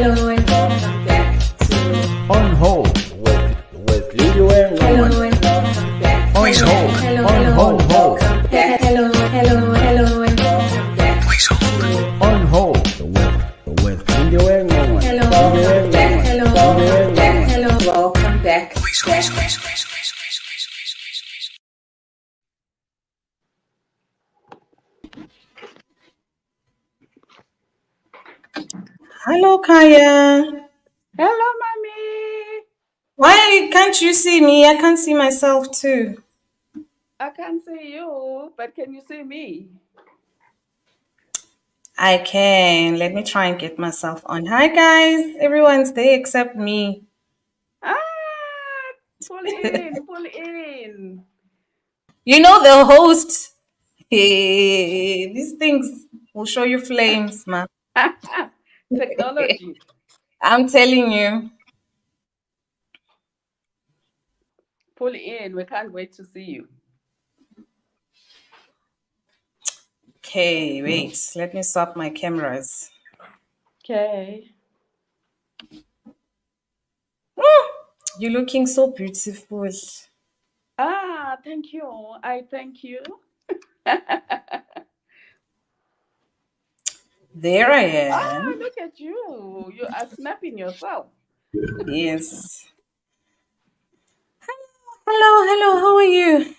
Hello and welcome back to On with Leo and Hello Roman. and welcome back. Please hold. Hello, On hello, hold. welcome back. Hello and welcome back. Please hold. On hold with Leo and Roman. Hello, welcome back. Hello, welcome back. Please hold. Hello, Khaya. Hello, mommy. Why can't you see me? I can't see myself too. I can't see you, but can you see me? I can. Let me try and get myself on. Hi, guys. Everyone's there except me. Ah, pull in, pull in. You know the host. Hey, these things will show you flames, man. Technology. I'm telling you. Pull in. We can't wait to see you. Okay, wait. Let me swap my cameras. Okay. You're looking so beautiful. Ah, thank you. I thank you. There I Ah, am. look at you. You are snapping yourself. Yes. Hello. How are you?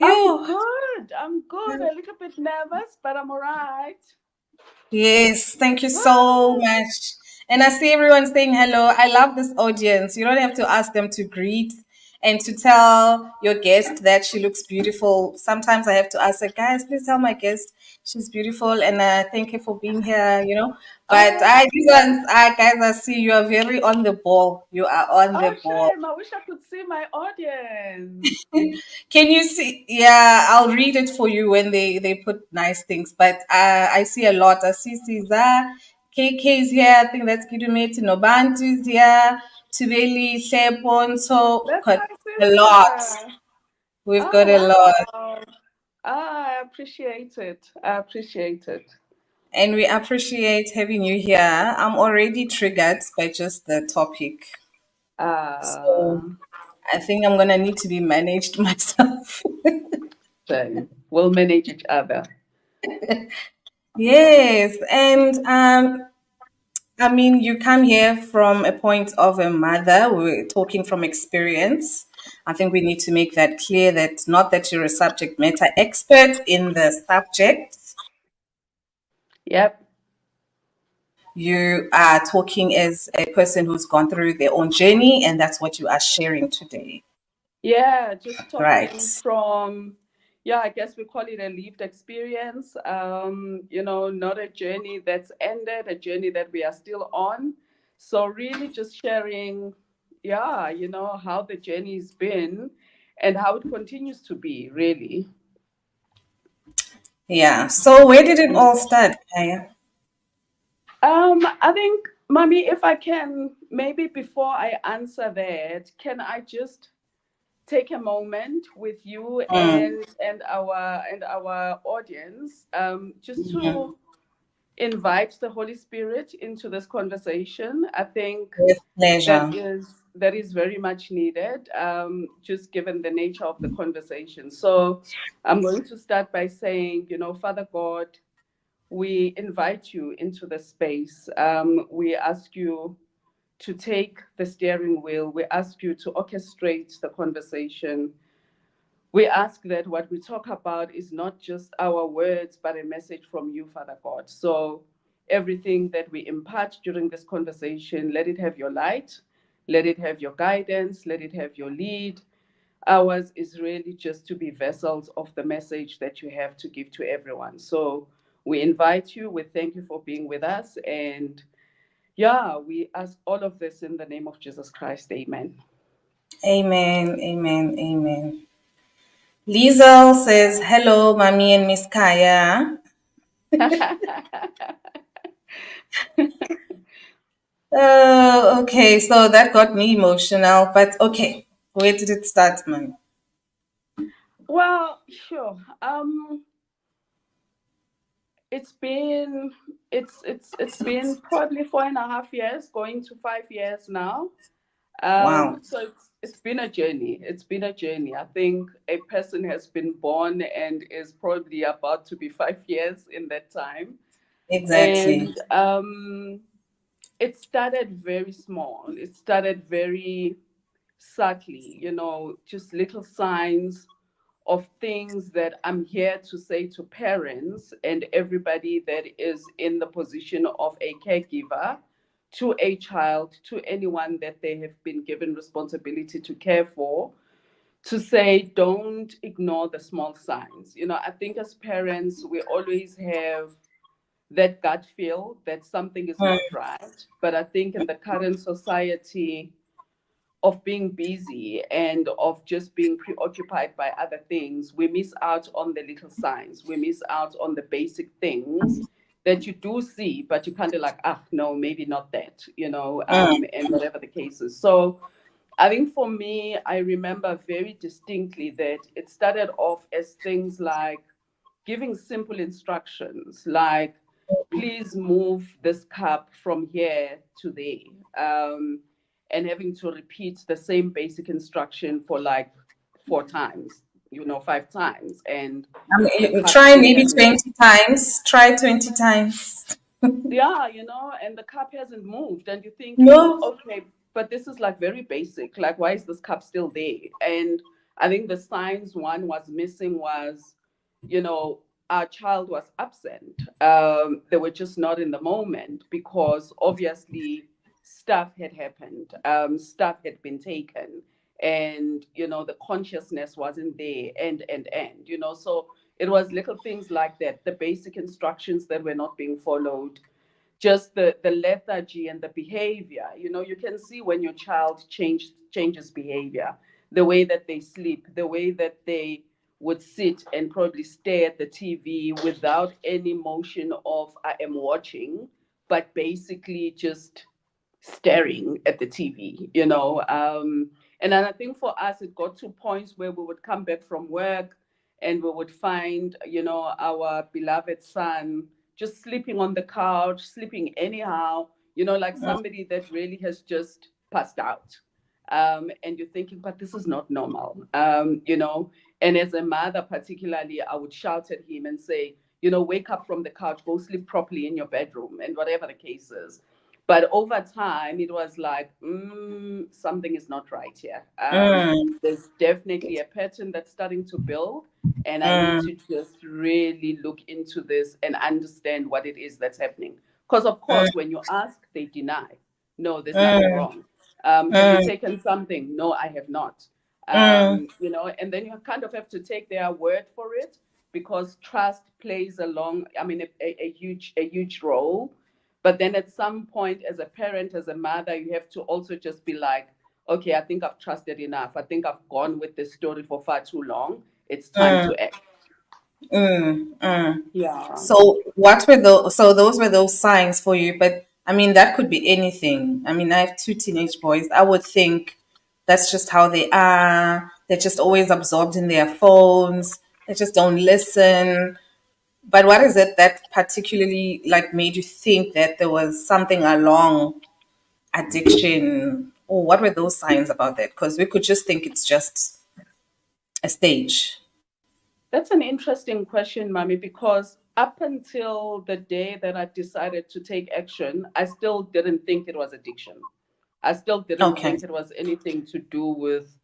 I'm You. good. I'm good. A little bit nervous, but I'm all right. Yes, thank you so Ah, much. And I see everyone saying hello. I love this audience. You don't have to ask them to greet and to tell your guest that she looks beautiful. Sometimes I have to ask her, guys, please tell my guest she's beautiful and thank you for being here. But oh, these ones, guys, I see you are very on the ball. You are on oh, the ball. shame. I wish I could see my audience. Can you see? Yeah, I'll read it for you when they put nice things. But I see a lot. I see Caesar, KK is here. I think that's Kidumeti. Nobantu is here. Tubeli, Shepon. So That's got my a lot. sister. We've Oh, got a lot, wow. Ah, I appreciate it. I appreciate it. and we appreciate having you here. I'm already triggered by just the topic, Uh, so I think I'm gonna need to be managed myself. so we'll manage each other. Yes, and I mean, you come here from a point of a mother. We're talking from experience. I think we need to make that clear that not that you're a subject matter expert in the subject, Yep. you are talking as a person who's gone through their own journey, and that's what you are sharing today, Yeah, just right? talking from, yeah, I guess we call it a lived experience. Not a journey that's ended, a journey that we are still on. So really just sharing, yeah, how the journey's been and how it continues to be, really. Yeah. So where did it all start, Kaya? I think, Mommy, if I can, maybe before I answer that, can I just take a moment with you Mm, and our audience, just mhm. to invite the Holy Spirit into this conversation? I think With that pleasure. is very much needed, just given the nature of the conversation. So I'm going to start by saying, Father God, we invite you into the space. We ask you to take the steering wheel. We ask you to orchestrate the conversation. We ask that what we talk about is not just our words, but a message from you, Father God. So everything that we impart during this conversation, let it have your light, let it have your guidance, let it have your lead. Ours is really just to be vessels of the message that you have to give to everyone. So we invite you, we thank you for being with us. And yeah, we ask all of this in the name of Jesus Christ. Amen. Amen. Liesel says, hello, Mommy and Miss Kaya. Okay, so that got me emotional, but okay, where did it start, man? Well, sure. it's been it's been probably 4.5 years, going to 5 years now. Wow. So it's been a journey. It's been a journey. I think a person has been born and is probably about to be 5 years in that time. Exactly. And it started very small. It started very subtly, just little signs of things that I'm here to say to parents and everybody that is in the position of a caregiver to a child, to anyone that they have been given responsibility to care for, to say, don't ignore the small signs. I think as parents, we always have that gut feel that something is Mm, not right. But I think in the current society, of being busy and of just being preoccupied by other things, we miss out on the little signs. We miss out on the basic things that you do see, but you kind of like, ah, no, maybe not that, mm, and whatever the case is. So I think for me, I remember very distinctly that it started off as things like giving simple instructions, like, please move this cup from here to there. And having to repeat the same basic instruction for like 4 times, 5 times, and the cup try still maybe hasn't. 20 times. Try 20 times. Yeah, and the cup hasn't moved, and you're thinking, No. okay, but this is like very basic. Like, why is this cup still there? And I think the signs one was missing was, you know, our child was absent. They were just not in the moment because obviously stuff had happened, stuff had been taken, and the consciousness wasn't there, and. So it was little things like that, the basic instructions that were not being followed, just the lethargy and the behavior. You can see when your child changes behavior, the way that they sleep, the way that they would sit and probably stare at the TV without any motion of I am watching, but basically just staring at the TV, and then I think for us, it got to points where we would come back from work and we would find, our beloved son just sleeping on the couch, sleeping anyhow, like somebody that really has just passed out. And you're thinking, but this is not normal, And as a mother, particularly, I would shout at him and say, wake up from the couch, go sleep properly in your bedroom, and whatever the case is. But over time, it was like, something is not right here. Mm, There's definitely a pattern that's starting to build, and I need mm, to just really look into this and understand what it is that's happening. Because, of mm, course, when you ask, they deny. No, there's nothing mm, wrong. Have you mm, taken something? No, I have not. mm, And then you kind of have to take their word for it because trust plays a huge role. But then at some point, as a parent, as a mother, you have to also just be like, okay, I think I've trusted enough. I think I've gone with this story for far too long. It's time mm, to act. mm. Yeah. So what were those? So those were those signs for you. But I mean, that could be anything. I mean, I have two teenage boys. I would think that's just how they are. They're just always absorbed in their phones. They just don't listen. But what is it that particularly like made you think that there was something along addiction? Or what were those signs about that? Because we could just think it's just a stage. That's an interesting question, Mami, because up until the day that I decided to take action, I still didn't think it was addiction. I still didn't Okay. think it was anything to do with,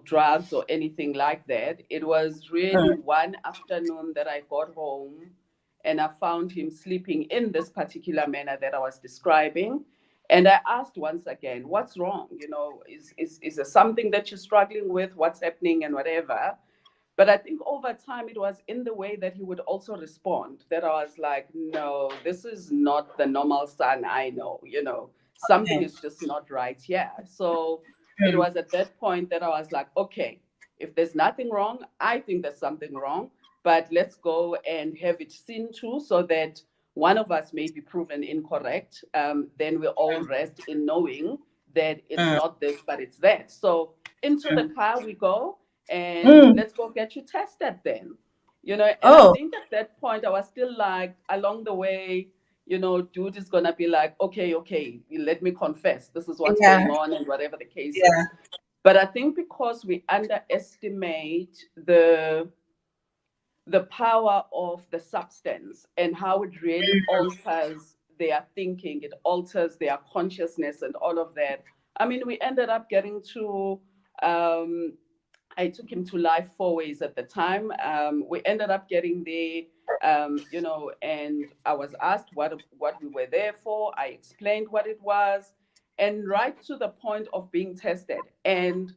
drugs or anything like that. It was really Mm, one afternoon that I got home and I found him sleeping in this particular manner that I was describing. And I asked once again, what's wrong? Is there something that you're struggling with? What's happening and whatever? But I think over time, it was in the way that he would also respond that I was like, no, this is not the normal son I know, something okay. is just not right here. So it was at that point that I was like, okay, if there's nothing wrong, I think there's something wrong, but let's go and have it seen to so that one of us may be proven incorrect. Then we all rest in knowing that it's Mm, not this, but it's that. So into the mm, car we go and mm, let's go get you tested then. And I Oh, think at that point I was still like, along the way, dude is gonna be like, okay, okay, let me confess, this is what's yeah, going on, and whatever the case yeah. is. But I think because we underestimate the power of the substance and how it really alters their thinking, it alters their consciousness and all of that. I mean, we ended up getting to, um, I took him to Life Four Ways at the time. We ended up getting there, and I was asked what we were there for. I explained what it was, and right to the point of being tested. And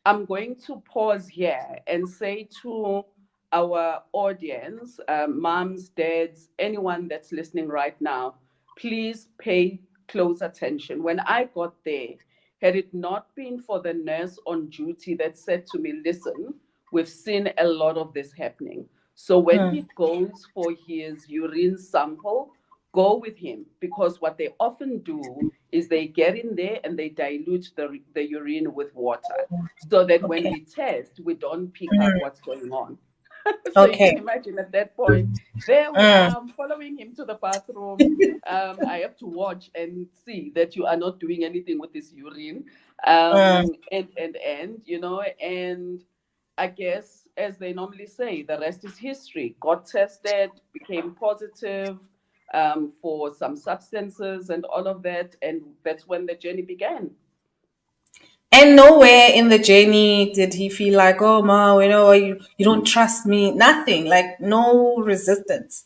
I'm going to pause here and say to our audience, moms, dads, anyone that's listening right now, please pay close attention. When I got there, had it not been for the nurse on duty that said to me, listen, we've seen a lot of this happening. So when he goes for his urine sample, go with him, because what they often do is they get in there and they dilute the urine with water so that when Okay. we test, we don't pick up what's going on. So you Okay. can imagine at that point, there we Mm, are, I'm following him to the bathroom. I have to watch and see that you are not doing anything with this urine. mm. And I guess, as they normally say, the rest is history. Got tested, became positive for some substances and all of that. And that's when the journey began. And nowhere in the journey did he feel like, oh, ma, you don't trust me. Nothing, like no resistance.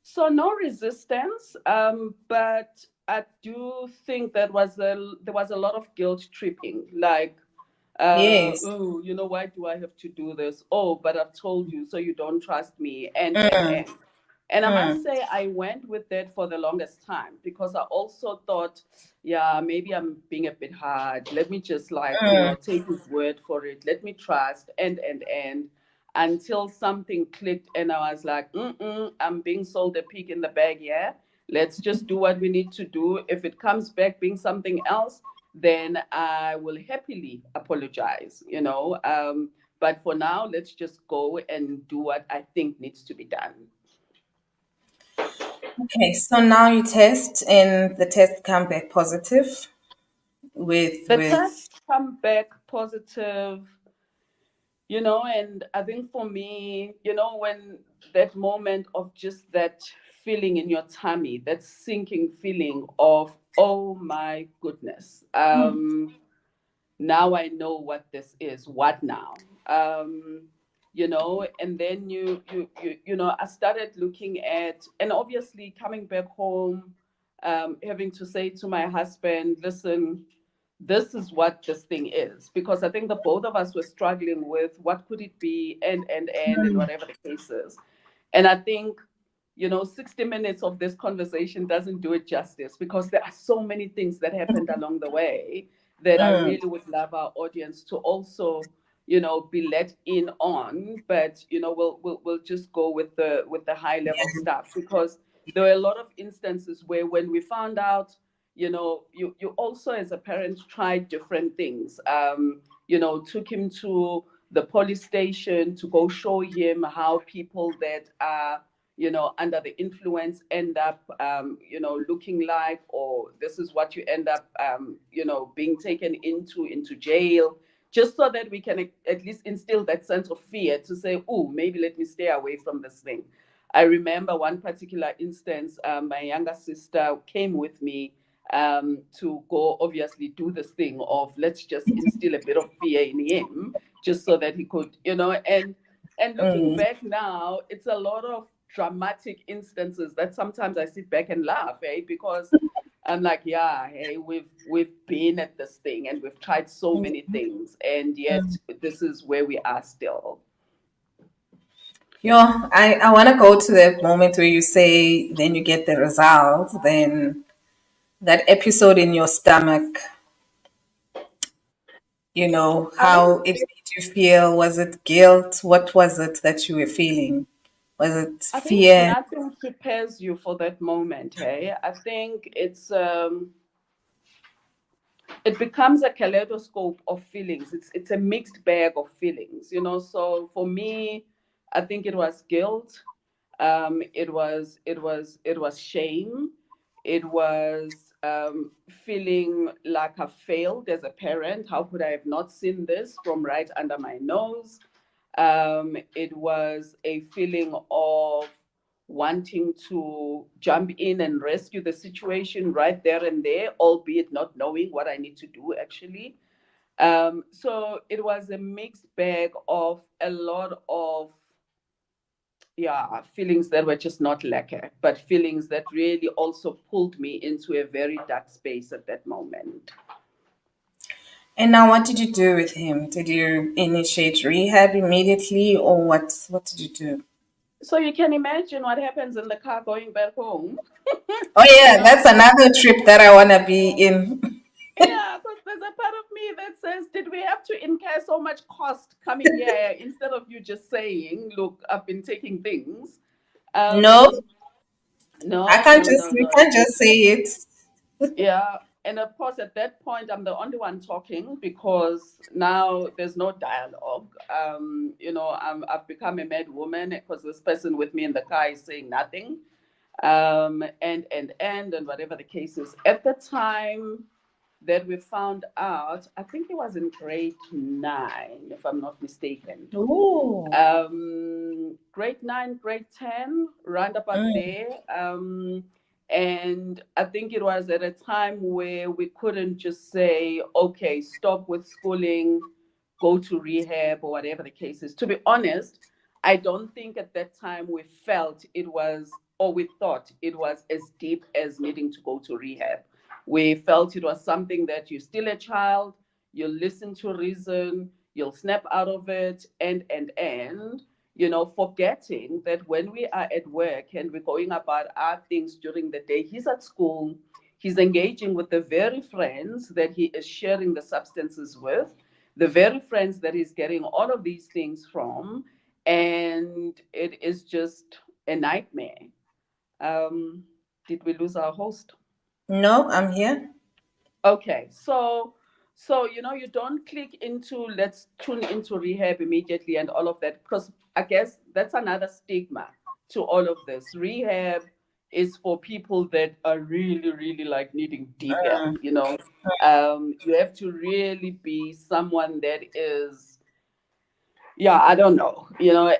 So no resistance, but I do think there was a lot of guilt tripping, like, Yes. oh, why do I have to do this? Oh, but I've told you, so you don't trust me, and I must Mm, say I went with that for the longest time, because I also thought, yeah, maybe I'm being a bit hard. Let me just, like, mm. take his word for it. Let me trust, and until something clicked, and I was like, I'm being sold a pig in the bag. Yeah, let's just do what we need to do. If it comes back being something else, then I will happily apologize. But for now, let's just go and do what I think needs to be done. Okay, so now you test, and the test come back positive with The with. tests come back positive, and I think for me, when that moment of just that feeling in your tummy, that sinking feeling of, oh my goodness, now I know what this is. What now? And then I started looking at, and obviously coming back home, having to say to my husband, listen, this is what this thing is, because I think the both of us were struggling with what could it be, and whatever the case is. And I think 60 minutes of this conversation doesn't do it justice, because there are so many things that happened along the way that I Mm, really would love our audience to also, be let in on. But we'll just go with the high level stuff, because there were a lot of instances where, when we found out, you also, as a parent, tried different things. Took him to the police station to go show him how people that are under the influence end up, looking like, or this is what you end up, being taken into jail, just so that we can at least instill that sense of fear to say, oh, maybe let me stay away from this thing. I remember one particular instance. My younger sister came with me to go, obviously, do this thing of, let's just instill a bit of fear in him, just so that he could, and looking mm. back now, it's a lot of dramatic instances that sometimes I sit back and laugh, because I'm like, yeah, hey, we've been at this thing, and we've tried so many things, and yet this is where we are still. I want to go to that moment where you say, then you get the result, then that episode in your stomach, I think how it made you feel. Was it guilt? What was it that you were feeling? Was it I think fear? nothing prepares you for that moment. Hey, I think it becomes a kaleidoscope of feelings. It's a mixed bag of feelings. So for me, I think it was guilt. It was shame. It was feeling like I failed as a parent. How could I have not seen this from right under my nose? It was a feeling of wanting to jump in and rescue the situation right there and there, albeit not knowing what I need to do actually. So it was a mixed bag of a lot of, yeah, feelings that were just not lacquer, but feelings that really also pulled me into a very dark space at that moment. And now, what did you do with him? Did you initiate rehab immediately, or what? What did you do? So you can imagine what happens in the car going back home. Oh you yeah, know that's another trip that I want to be in. Yeah, because there's a part of me that says, did we have to incur so much cost coming here instead of you just saying, look, I've been taking things? No, Um, I no, can't no, just. no, We no. can't just say it. Yeah. And of course, at that point, I'm the only one talking because now there's no dialogue. I've become a mad woman because this person with me in the car is saying nothing. And whatever the case is. At the time, that we found out, I think it was in grade 9, if I'm not mistaken. Ooh. Grade 9, grade 10, round about Mm, there. And I think it was at a time where we couldn't just say, okay, stop with schooling, go to rehab, or whatever the case is. To be honest, I don't think at that time we felt it was, or we thought it was as deep as needing to go to rehab. We felt it was something that you're still a child, you'll listen to reason, you'll snap out of it, and forgetting that when we are at work and we're going about our things during the day, he's at school, he's engaging with the very friends that he is sharing the substances with, the very friends that he's getting all of these things from, and it is just a nightmare. Um, did we lose our host? no, I'm here. Okay, so you don't click into let's tune into rehab immediately and all of that because I guess that's another stigma to all of this. Rehab is for people that are really, really like needing deep help. You have to really be someone that is, yeah, I don't know,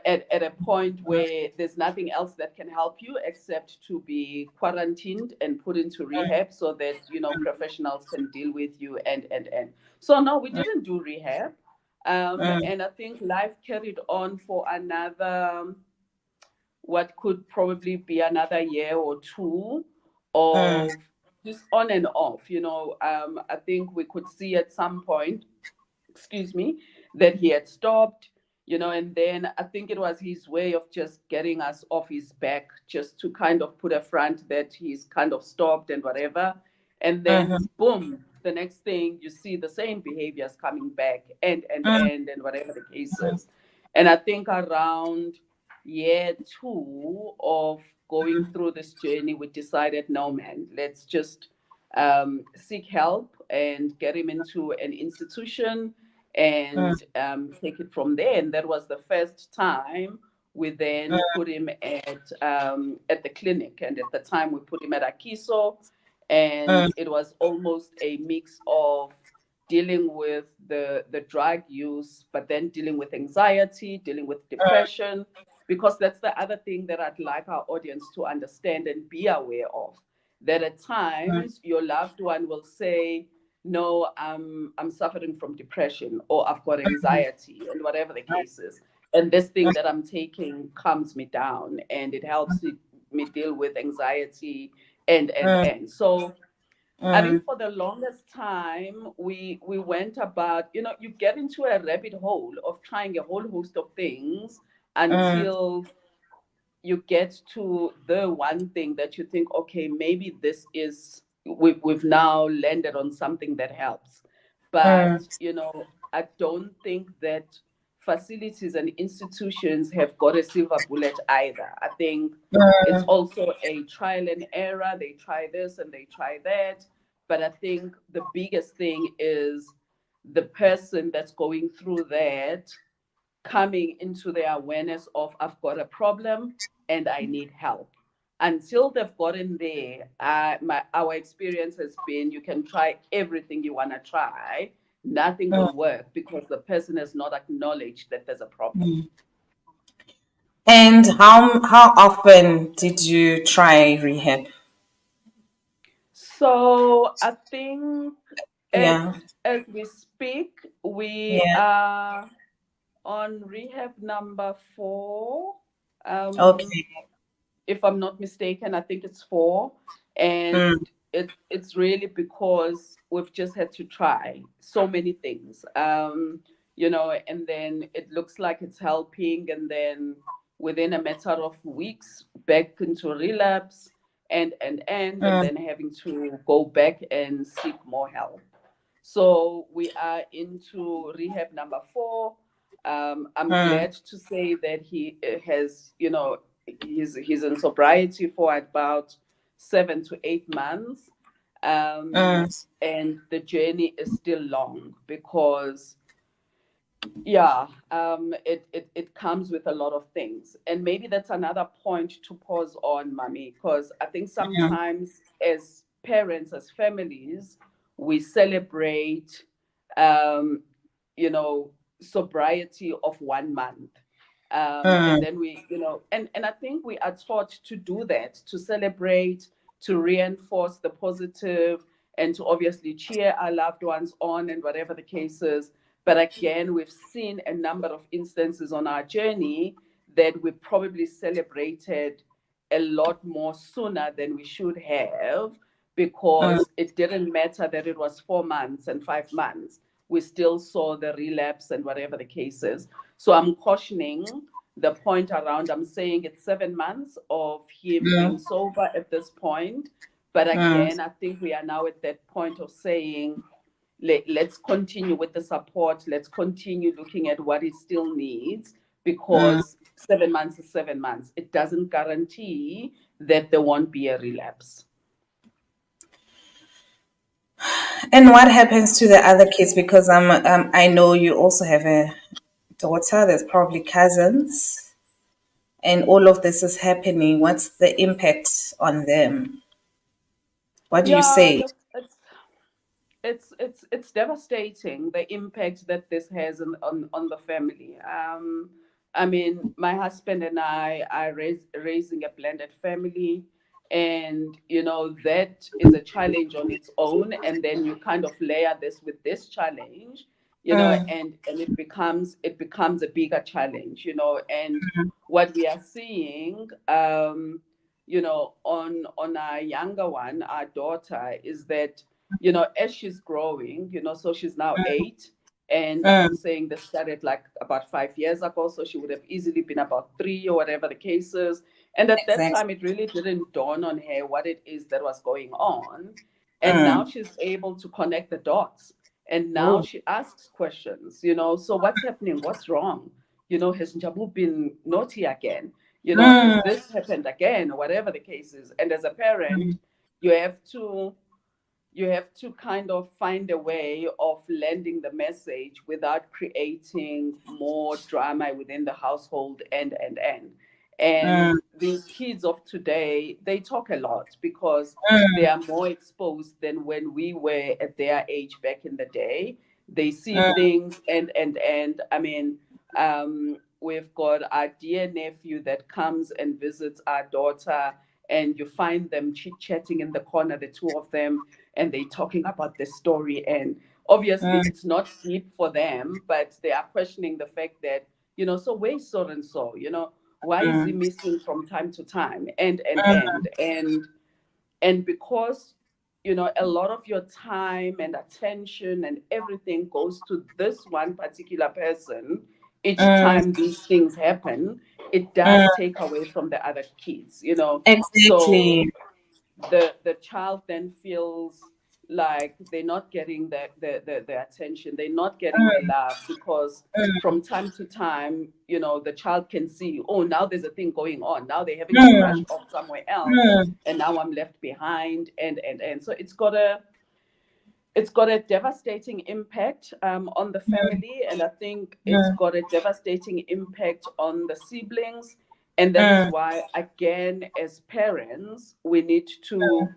at a point where there's nothing else that can help you except to be quarantined and put into rehab so that professionals can deal with you and so no, we didn't do rehab. And I think life carried on for another, what could probably be another year or two of just on and off. I think we could see at some point, excuse me, that he had stopped, and then I think it was his way of just getting us off his back, just to kind of put a front that he's kind of stopped and whatever. And then, boom, the next thing you see the same behaviors coming back and whatever the case is. And I think around year 2 of going through this journey, we decided, no, man, let's just seek help and get him into an institution and take it from there. And that was the first time we then put him at the clinic. And at the time, we put him at Akiso, and it was almost a mix of dealing with the drug use, but then dealing with anxiety, dealing with depression, because that's the other thing that I'd like our audience to understand and be aware of. That at times your loved one will say, no, I'm suffering from depression, or I've got anxiety, and whatever the case is. And this thing that I'm taking calms me down and it helps me deal with anxiety and. So I think for the longest time we went about, you get into a rabbit hole of trying a whole host of things until you get to the one thing that you think, okay, maybe this is, we've now landed on something that helps. But I don't think that facilities and institutions have got a silver bullet either. I think it's also a trial and error. They try this and they try that, but I think the biggest thing is the person that's going through that coming into the awareness of I've got a problem and I need help. Until they've gotten there, our experience has been you can try everything you want to try, nothing will work because the person has not acknowledged that there's a problem. And how often did you try rehab? So I think Yeah. as we speak, we Yeah. are on rehab number 4. Um, Okay. if I'm not mistaken, I think it's 4. Mm, And it's really because we've just had to try so many things. And then it looks like it's helping, and then within a matter of weeks, back into relapse and mm, then having to go back and seek more help. So we are into rehab number 4. I'm mm, glad to say that he has, he's in sobriety for about 7 to 8 months. Um, mm, and the journey is still long because yeah, it comes with a lot of things. And maybe that's another point to pause on, Mami, because I think mm, sometimes as parents, as families, we celebrate, um, you know, sobriety of 1 month. And mm, then and I think we are taught to do that, to celebrate, to reinforce the positive, and to obviously cheer our loved ones on, and whatever the case is. But again, we've seen a number of instances on our journey that we probably celebrated a lot more sooner than we should have, mm, because it didn't matter that it was 4 months and 5 months. We still saw the relapse and whatever the case is. So I'm cautioning the point around, I'm saying it's 7 months of him being mm, sober at this point. But mm, again, I think we are now at that point of saying, let's continue with the support. Let's continue looking at what it still needs, mm. because 7 months is 7 months. It doesn't guarantee that there won't be a relapse. And what happens to the other kids? Because I know you also have a daughter. There's probably cousins, and all of this is happening. What's the impact on them? What do you Yeah, say? look, it's devastating, the impact that this has on the family. I mean, my husband and I are raising a blended family, and that is a challenge on its own. And then you kind of layer this with this challenge, Mm, and it becomes a bigger challenge. And what we are seeing, on our younger one, our daughter, is that as she's growing, so she's now 8. And mm, I'm saying this started like about 5 years ago, so she would have easily been about 3 or whatever the case is. And at that exactly. time, it really didn't dawn on her what it is that was going on. And now Mm. she's able to connect the dots. And now Oh. she asks questions, so what's happening? What's wrong? Has Njabu been naughty again? Has Mm, this happened again? Or whatever the case is. And as a parent, mm, you have to kind of find a way of lending the message without creating more drama within the household. And mm, these kids of today, they talk a lot because they mm, are more exposed than when we were at their age back in the day. They see mm, things, and I mean, we've got our dear nephew that comes and visits our daughter, and you find them chit chatting in the corner, the two of them, and they're talking about the story. And obviously, mm, it's not deep for them, but they are questioning the fact that, so where's so and so? Why is he mm, missing from time to time? And and mm, and and and because a lot of your time and attention and everything goes to this one particular person each mm, time these things happen, it mm. does take away from the other kids. So Exactly. the child then feels like they're not getting the attention, they're not getting the Mm, love, because mm, from time to time, the child can see, oh, now there's a thing going on, now they're having to rush mm, off somewhere else, mm, and now I'm left behind. And so it's got a it's got a devastating impact on the family, and I think it's got a devastating impact on the siblings. And that is why, again, as parents, we need to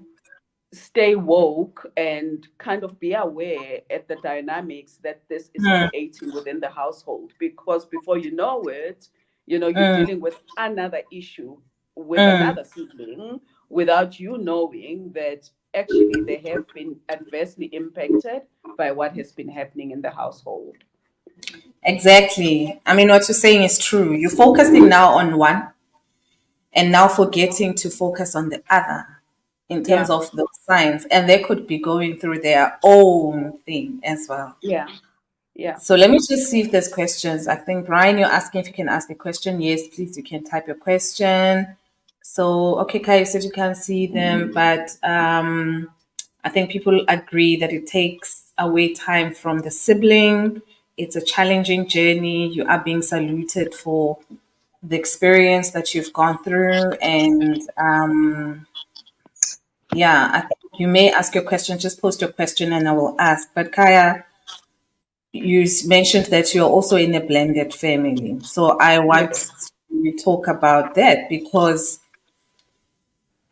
stay woke and kind of be aware at the dynamics that this is creating within the household, because before you know it, you're dealing with another issue with another sibling without you knowing that actually they have been adversely impacted by what has been happening in the household. Exactly. I mean, what you're saying is true. You're focusing now on one and now forgetting to focus on the other in terms Yeah, of those signs. And they could be going through their own thing as well. yeah, yeah. So let me just see if there's questions. I think, Brian, you're asking if you can ask a question. Yes, please, you can type your question. So, okay, Kai, you said you can't see them, but I think people agree that it takes away time from the sibling. It's a challenging journey. You are being saluted for the experience that you've gone through. And yeah, I think you may ask your question. Just post your question and I will ask. But Kaya, mentioned that you're also in a blended family. So I want Yes. to talk about that because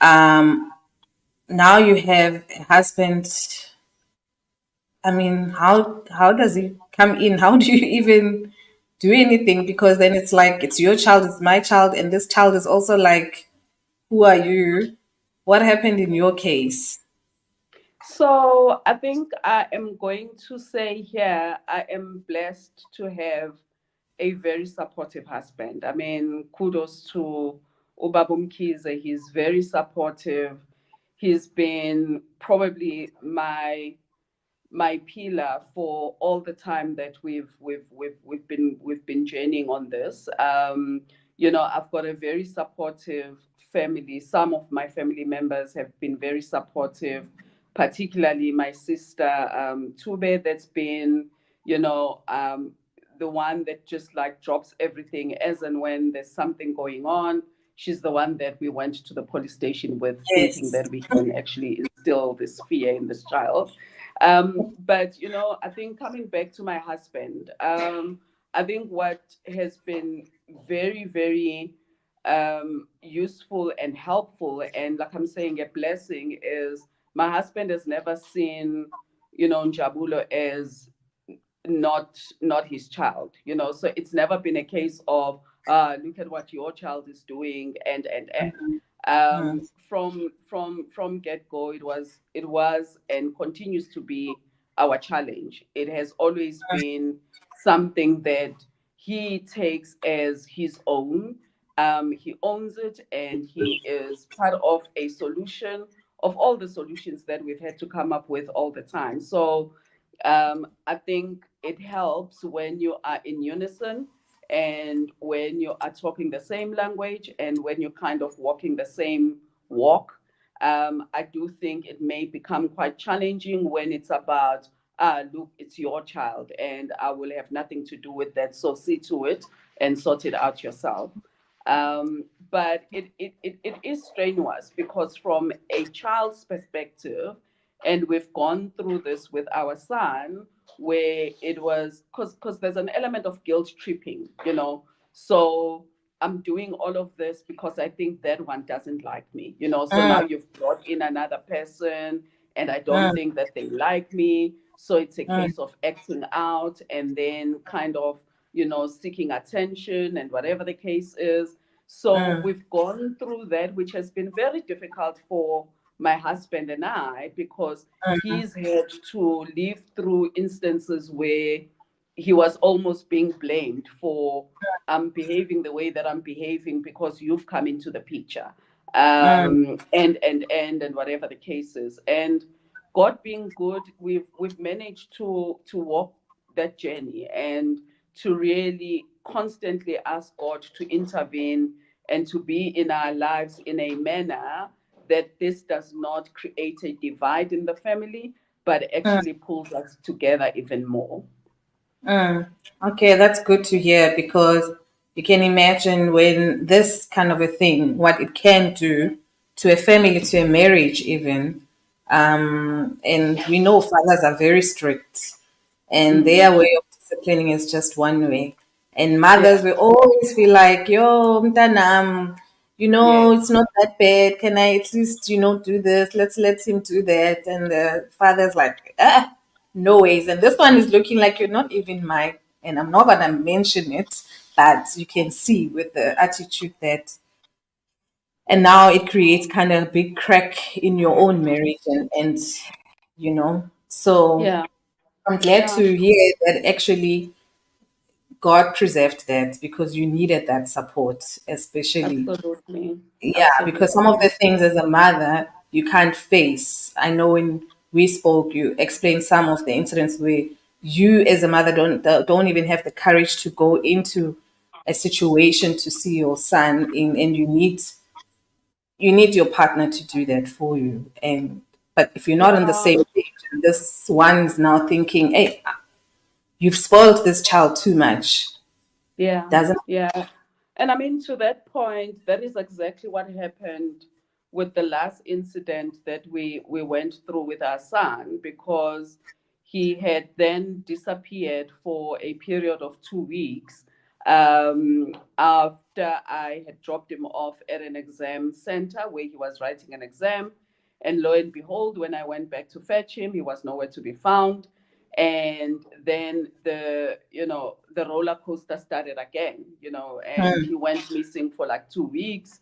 um, now you have a husband. I mean, how does he come in? How do you even do anything? Because then it's like it's your child, it's my child, and this child is also like, who are you? What happened in your case? So I think I am going to say here, I am blessed to have a very supportive husband. I mean, kudos to Ubaba Mkhize. He's very supportive. He's been probably my pillar for all the time that we've been journeying on this. I've got a very supportive family. Some of my family members have been very supportive, particularly my sister Tube, that's been, you know, the one that just like drops everything as and when there's something going on. She's the one that we went to the police station with, thinking Yes. that we can actually instill this fear in this child. But I think coming back to my husband, I think what has been very, very useful and helpful, and like I'm saying, a blessing, is my husband has never seen, Njabulo as not his child. So it's never been a case of look at what your child is doing, and from get-go, it was and continues to be our challenge. It has always been something that he takes as his own. He owns it, and he is part of a solution of all the solutions that we've had to come up with all the time. So I think it helps when you are in unison, and when you are talking the same language, and when you're kind of walking the same walk. I do think it may become quite challenging when it's about, look, it's your child, and I will have nothing to do with that. So see to it and sort it out yourself. But it is strenuous, because from a child's perspective, and we've gone through this with our son, where it was because there's an element of guilt tripping. So I'm doing all of this because I think that one doesn't like me. So now you've brought in another person, and I don't think that they like me. So it's a case of acting out, and then kind of, seeking attention, and whatever the case is. So we've gone through that, which has been very difficult for my husband and I, because he's had to live through instances where he was almost being blamed for behaving the way that I'm behaving, because you've come into the picture, and whatever the case is. And God being good, we've managed to walk that journey, and to really constantly ask God to intervene, and to be in our lives in a manner that this does not create a divide in the family, but actually pulls us together even more. Okay, that's good to hear because you can imagine when this kind of a thing, what it can do to a family, to a marriage, even. And we know fathers are very strict, and Mm-hmm. their way of disciplining is just one way. And mothers Yeah. will always be like, "Yo, mtanam, Yes. it's not that bad. Can I at least, do this? Let's let him do that." And the father's like, no ways. And this one is looking like you're not even mine, and I'm not gonna mention it, but you can see with the attitude that, and now it creates kind of a big crack in your own marriage, so Yeah. I'm glad Yeah. to hear that actually God preserved that, because you needed that support, especially. Absolutely. Yeah, because some of Absolutely. the things as a mother you can't face. I know when we spoke, you explained some of the incidents where you as a mother don't even have the courage to go into a situation to see your son in, and you need your partner to do that for you. And but if you're not on the Yeah. same page, and this one's now thinking, hey, you've spoiled this child too much, Yeah, doesn't. yeah. And I mean, to that point, that is exactly what happened with the last incident that we went through with our son, because he had then disappeared for a period of 2 weeks, after I had dropped him off at an exam center where he was writing an exam. And lo and behold, when I went back to fetch him, he was nowhere to be found. And then the roller coaster started again, and Hmm. he went missing for like 2 weeks.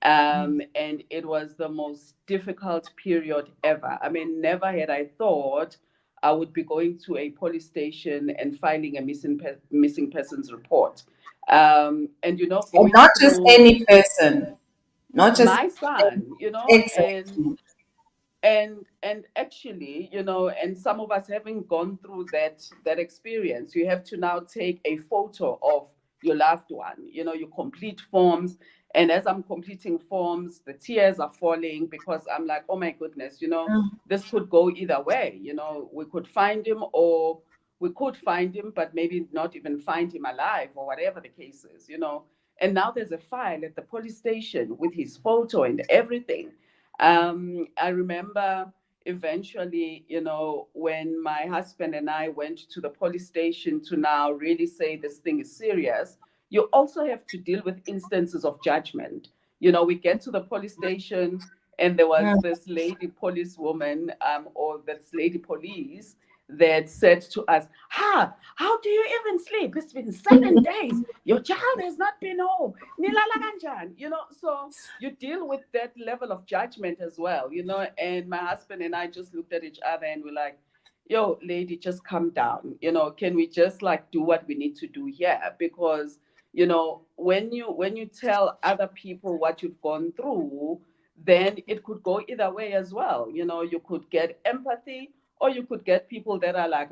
And it was the most difficult period ever. I mean, never had I thought I would be going to a police station and filing a missing persons report. And And going not just through any person, not just my son, and exactly. actually, and some of us having gone through that experience, you have to now take a photo of your loved one. You complete forms, and as I'm completing forms, the tears are falling, because I'm like, oh my goodness, this could go either way. We could find him, or we could find him but maybe not even find him alive, or whatever the case is. And now there's a file at the police station with his photo and everything. I remember eventually, when my husband and I went to the police station to now really say this thing is serious, you also have to deal with instances of judgment. We get to the police station, and there was Mm. this lady policewoman, or this lady police, that said to us, how do you even sleep? It's been 7 days. Your child has not been home. Nilala kanjani?" So you deal with that level of judgment as well, and my husband and I just looked at each other and we're like, yo, lady, just calm down. Can we just like do what we need to do here? Because when you tell other people what you've gone through, then it could go either way as well. You could get empathy, or you could get people that are like,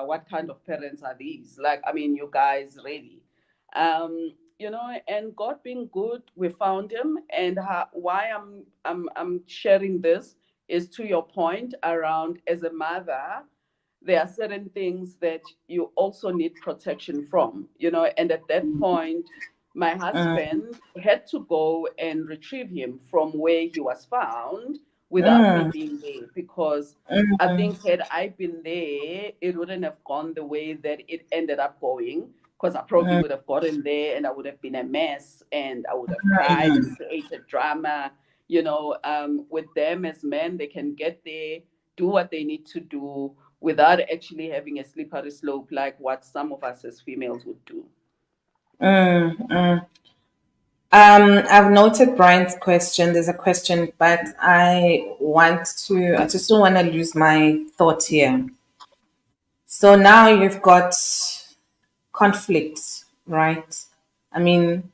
what kind of parents are these? Like, I mean, you guys really. And God being good, we found him. And why I'm sharing this is to your point around, as a mother, there are certain things that you also need protection from. And at that point, my husband had to go and retrieve him from where he was found without me Mm. being there, because I Mm. think had I been there, it wouldn't have gone the way that it ended up going, because I probably would have gotten there and I would have been a mess, and I would have cried and created drama. With them as men, they can get there, do what they need to do without actually having a slippery slope like what some of us as females would do. Mm. Mm. I've noted Brian's question. There's a question, but I just don't want to lose my thought here. So now you've got conflict, right? I mean,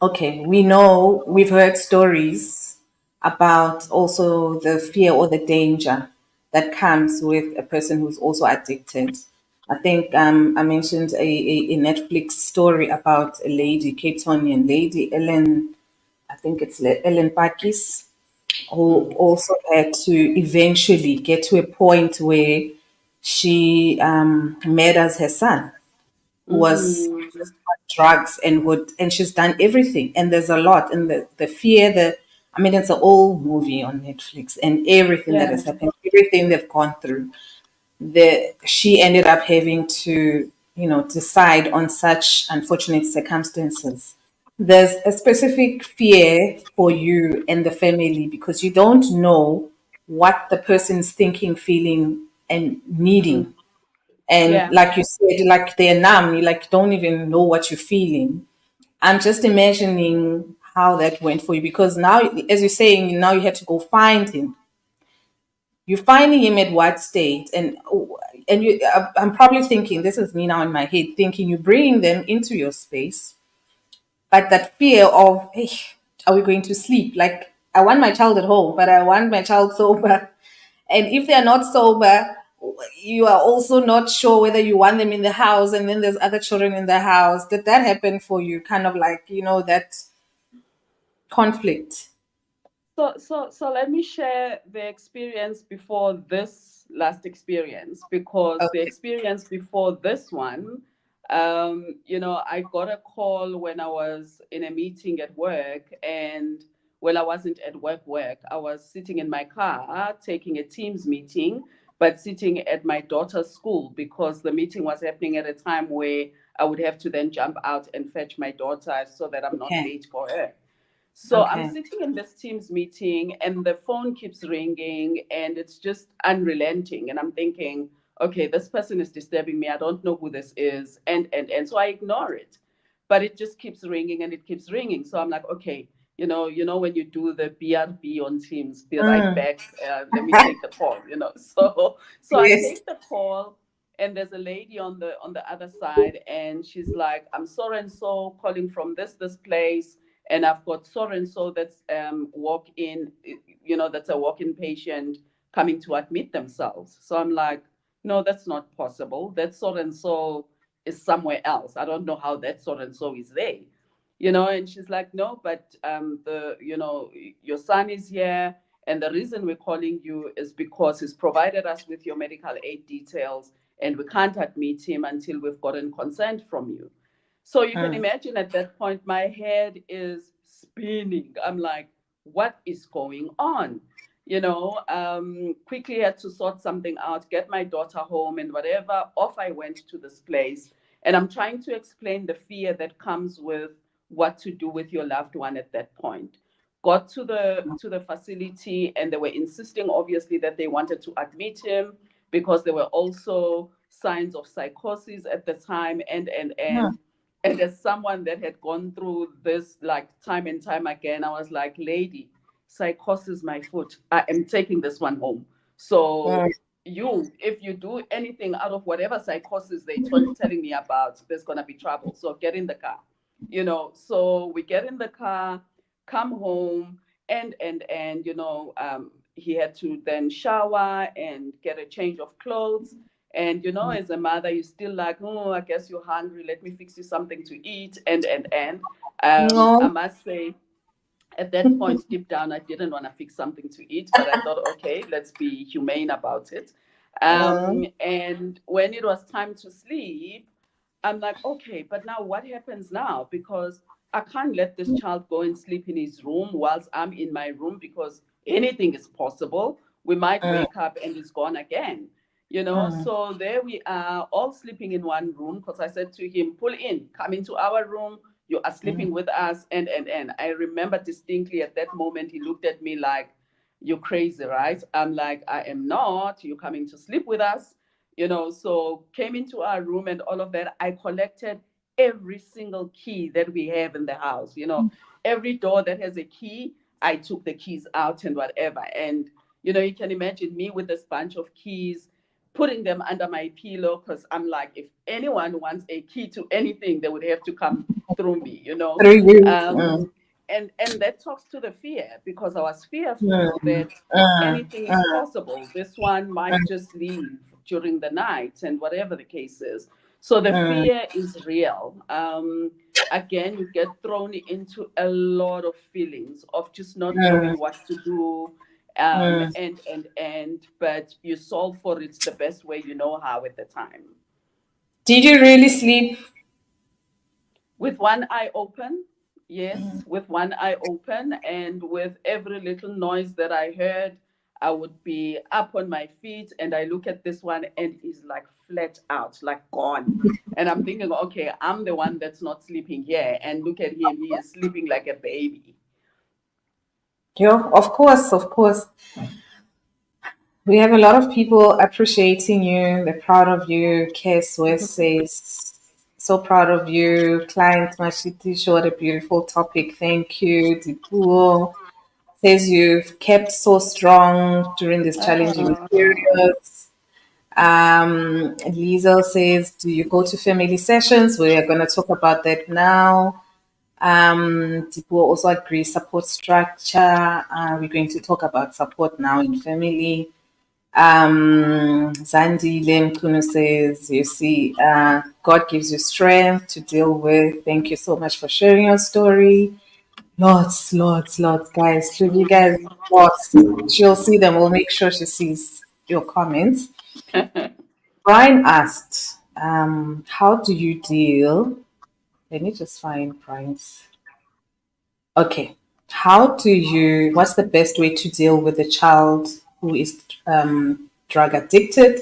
okay, we know we've heard stories about also the fear or the danger that comes with a person who's also addicted. I think I mentioned a Netflix story about a lady, Cape Townian lady, Ellen, I think it's Ellen Pakis, who Mm. also had to eventually get to a point where she murders her son, who was Mm-hmm. just on drugs, and she's done everything, and there's a lot, and the fear, the I mean, it's an old movie on Netflix, and everything that Yeah. has happened, everything they've gone through, she ended up having to, decide on such unfortunate circumstances. There's a specific fear for you and the family because you don't know what the person's thinking, feeling, and needing. Mm. And Yeah. like you said, like they're numb, you like don't even know what you're feeling. I'm just imagining how that went for you because now, as you're saying, now you had to go find him. You're finding him at what state? And I'm probably thinking, this is me now in my head, thinking you're bringing them into your space, but that fear of, hey, are we going to sleep? Like, I want my child at home, but I want my child sober. And if they're not sober, you are also not sure whether you want them in the house, and then there's other children in the house. Did that happen for you? Kind of like, that conflict. So let me share the experience before this last experience, because the Okay. experience before this one, I got a call when I was in a meeting at work, and well, I wasn't at work. I was sitting in my car taking a Teams meeting, but sitting at my daughter's school because the meeting was happening at a time where I would have to then jump out and fetch my daughter so that I'm not Okay. late for her. So I'm Okay. sitting in this Teams meeting and the phone keeps ringing and it's just unrelenting. And I'm thinking, okay, this person is disturbing me. I don't know who this is. And so I ignore it. But it just keeps ringing and it keeps ringing. So I'm like, okay, when you do the BRB on Teams, be right Mm. back. Let me take the call. So I Yes. take the call and there's a lady on the other side and she's like, I'm so and so calling from this place, and I've got so and so that's walk in, that's a walk-in patient coming to admit themselves. So I'm like, no, that's not possible. That so and so is somewhere else. I don't know how that so and so is there. And she's like, no, but your son is here, and the reason we're calling you is because he's provided us with your medical aid details, and we can't admit him until we've gotten consent from you. So you can Mm. imagine at that point, my head is spinning. I'm like, what is going on? Quickly had to sort something out, get my daughter home, and whatever. Off I went to this place. And I'm trying to explain the fear that comes with what to do with your loved one at that point. Got to the facility and they were insisting, obviously, that they wanted to admit him because there were also signs of psychosis at the time, and as someone that had gone through this like time and time again, I was like, lady, psychosis my foot. I am taking this one home. Mm. So if you do anything out of whatever psychosis telling me about, there's gonna be trouble. So get in the car. So we get in the car, come home, and he had to then shower and get a change of clothes. And as a mother, you're still like, oh, I guess you're hungry. Let me fix you something to eat. I No. must say, at that point, deep down, I didn't want to fix something to eat, but I thought, okay, let's be humane about it. Mm. And when it was time to sleep, I'm like, okay, but now what happens now? Because I can't let this child go and sleep in his room whilst I'm in my room because anything is possible. We might Mm. wake up and it's gone again. Mm. So there we are, all sleeping in one room because I said to him, pull in, come into our room. You are Mm. sleeping with us. And I remember distinctly at that moment, he looked at me like, you're crazy, right? I'm like, I am not. You're coming to sleep with us. So came into our room and all of that. I collected every single key that we have in the house. Every door that has a key, I took the keys out and whatever. And you can imagine me with this bunch of keys, putting them under my pillow because I'm like, if anyone wants a key to anything, they would have to come through me. Through you. Mm. Um, and that talks to the fear because I was Mm. fearful that Mm. anything is Mm. possible. This one might just leave during the night and whatever the case is. So the Mm. fear is real. Again, you get thrown into a lot of feelings of just not Mm. knowing what to do. Mm. But you solve for it the best way you know how at the time. Did you really sleep? With one eye open, Yes, with one eye open, and with every little noise that I heard, I would be up on my feet, and I look at this one and he's like flat out, like gone. And I'm thinking, okay, I'm the one that's not sleeping here, and look at him, he is sleeping like a baby. Yeah, of course, of course. We have a lot of people appreciating you. They're proud of you. Kes West says, so proud of you. Client Mashiti showed a beautiful topic. Thank you. Dipuo says you've kept so strong during this challenging Ah. periods. Liesel says, do you go to family sessions? We are going to talk about that now. Dipuo also agrees support structure. We're going to talk about support now in family. Zandi Lemkunu says, you see, God gives you strength to deal with. Thank you so much for sharing your story. Lots, guys. Should you guys, lots. She'll see them. We'll make sure she sees your comments. Brian asked, how do you deal? Let me just find Brian's. Okay. What's the best way to deal with a child who is drug addicted?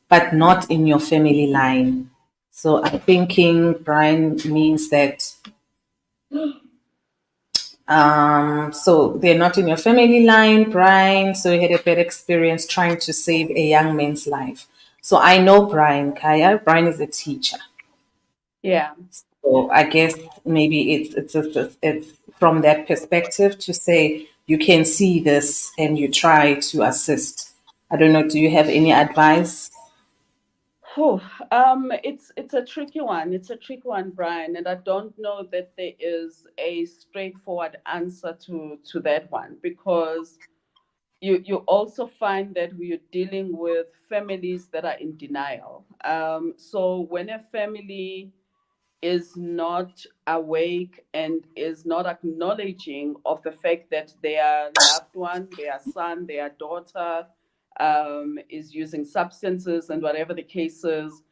But not in your family line. So I'm thinking Brian means that so they're not in your family line, Brian. So you had a bad experience trying to save a young man's life. So I know Brian, Khaya. Brian is a teacher. Yeah. So I guess maybe it's from that perspective to say you can see this and you try to assist. I don't know. Do you have any advice? Whew. It's a tricky one. It's a tricky one, Brian, and I don't know that there is a straightforward answer to that one, because you also find that we're dealing with families that are in denial. So when a family is not awake and is not acknowledging of the fact that their loved one, their son, their daughter, is using substances and whatever the case is,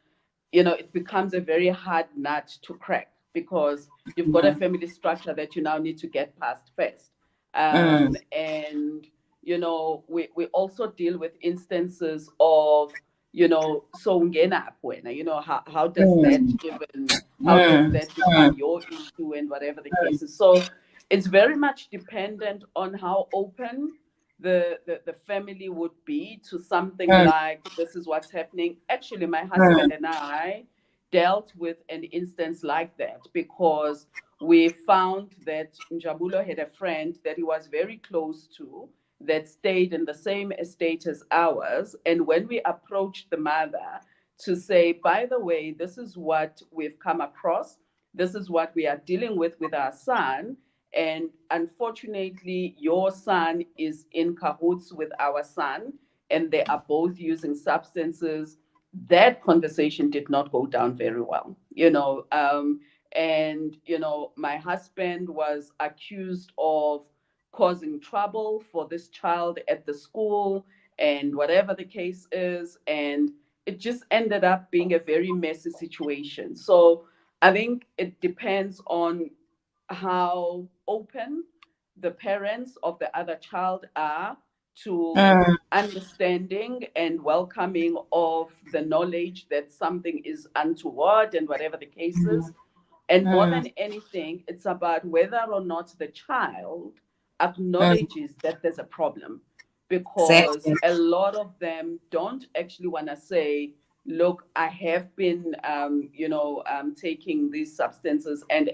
it becomes a very hard nut to crack, because you've got a family structure that you now need to get past first. Mm, And, we also deal with instances of, so ngena when, how does that mm, even, how does mm, that become your issue and whatever the case is. So it's very much dependent on how open the family would be to something mm, like, this is what's happening. Actually, my mm, husband and I dealt with an instance like that, because we found that Njabulo had a friend that he was very close to that stayed in the same estate as ours. And when we approached the mother to say, by the way, this is what we've come across, this is what we are dealing with our son, and unfortunately, your son is in cahoots with our son, and they are both using substances. That conversation did not go down very well, and my husband was accused of causing trouble for this child at the school, and whatever the case is, and it just ended up being a very messy situation. So I think it depends on how open the parents of the other child are to mm, understanding and welcoming of the knowledge that something is untoward and whatever the case is. And more mm, than anything, it's about whether or not the child mm. acknowledges that there's a problem, because Exactly. a lot of them don't actually want to say, look, I have been, taking these substances and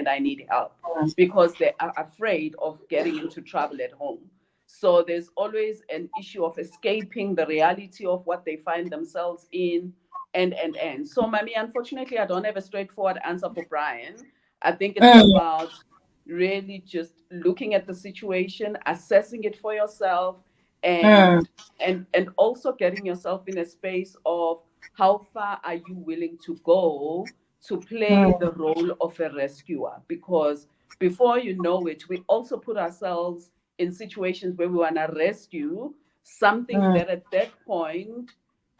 I need help, because they are afraid of getting into trouble at home. So there's always an issue of escaping the reality of what they find themselves in, and. So, Mami, unfortunately, I don't have a straightforward answer for Brian. I think it's Mm, about really just looking at the situation, assessing it for yourself, mm, and and also getting yourself in a space of how far are you willing to go to play mm, the role of a rescuer, because before you know it, we also put ourselves in situations where we want to rescue something mm, that at that point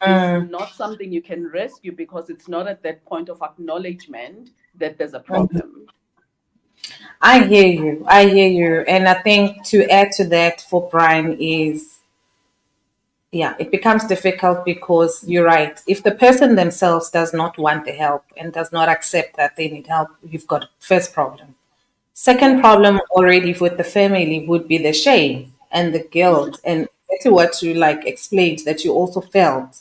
is mm, not something you can rescue, because it's not at that point of acknowledgement that there's a mm. problem. I hear you. I hear you. And I think to add to that for Brian is, yeah, it becomes difficult because you're right. If the person themselves does not want the help and does not accept that they need help, you've got first problem. Second Yeah. problem already with the family would be the shame and the guilt and exactly what you like explained that you also felt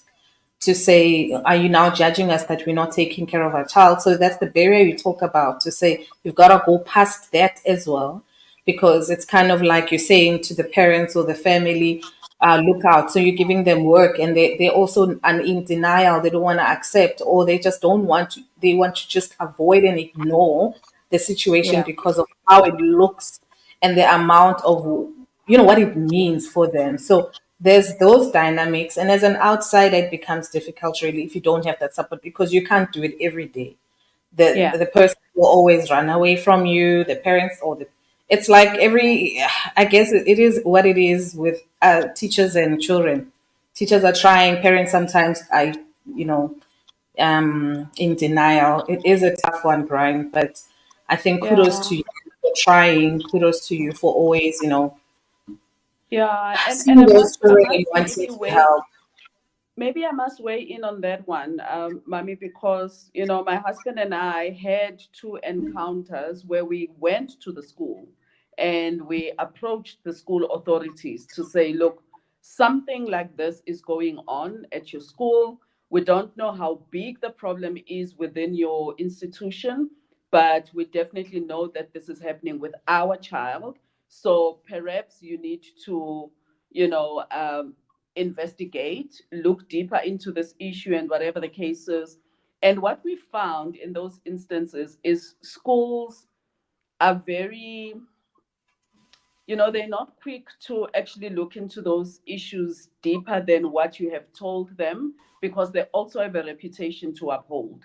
to say, are you now judging us that we're not taking care of our child? So that's the barrier you talk about to say you've got to go past that as well, because it's kind of like you're saying to the parents or the family, look out. So you're giving them work and they also are in denial. They don't want to accept, or they just don't want to, they want to just avoid and ignore the situation Yeah. because of how it looks and the amount of what it means for them. So there's those dynamics, and as an outsider it becomes difficult really if you don't have that support, because you can't do it every day. the Yeah. the person will always run away from you, the parents, or the it's like every, I guess it is what it is with teachers and children. Teachers are trying, parents sometimes you know in denial. It is a tough one, Brian, but I think kudos Yeah. to you for trying, kudos to you for always Yeah. And seeing those I children and must wanting maybe to weigh help. maybe I must weigh in on that one, Mami, because my husband and I had two encounters where we went to the school and we approached the school authorities to say, look, something like this is going on at your school. We don't know how big the problem is within your institution, but we definitely know that this is happening with our child. So perhaps you need to, you know, um, investigate, look deeper into this issue, and whatever the case is. And what we found in those instances is schools are very, they're not quick to actually look into those issues deeper than what you have told them, because they also have a reputation to uphold.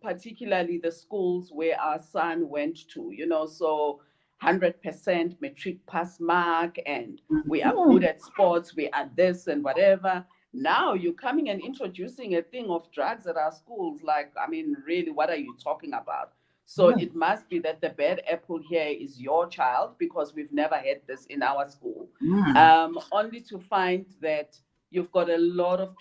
Particularly the schools where our son went to, so 100% matric pass mark, and we are good at sports, we are this and whatever. Now you're coming and introducing a thing of drugs at our schools. Like, I mean, really, what are you talking about? So it must be that the bad apple here is your child, because we've never had this in our school. Only to find that you've got a lot of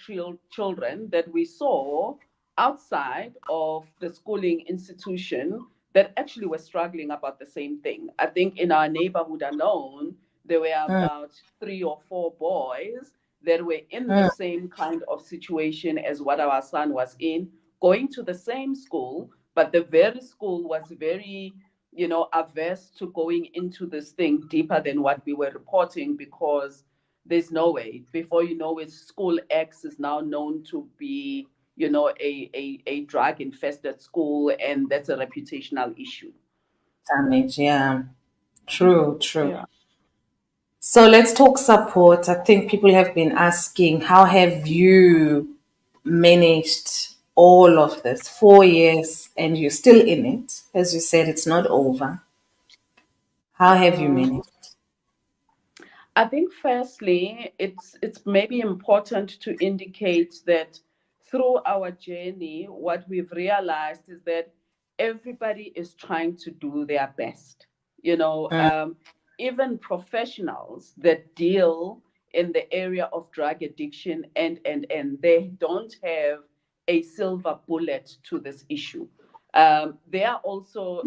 children that we saw outside of the schooling institution that actually were struggling about the same thing. I think in our neighborhood alone, there were about 3 or 4 boys that were in the same kind of situation as what our son was in, going to the same school, but the very school was very, averse to going into this thing deeper than what we were reporting, because there's no way. Before you know it, school X is now known to be, a drug infested school, and that's a reputational issue. Damage, yeah. True, true. Yeah. So let's talk support. I think people have been asking, how have you managed all of this 4 years and you're still in it? As you said, it's not over. How have you Um, managed? I think firstly, it's maybe important to indicate that through our journey, what we've realized is that everybody is trying to do their best. You know, Mm, um, Even professionals that deal in the area of drug addiction, and they don't have a silver bullet to this issue. They are also,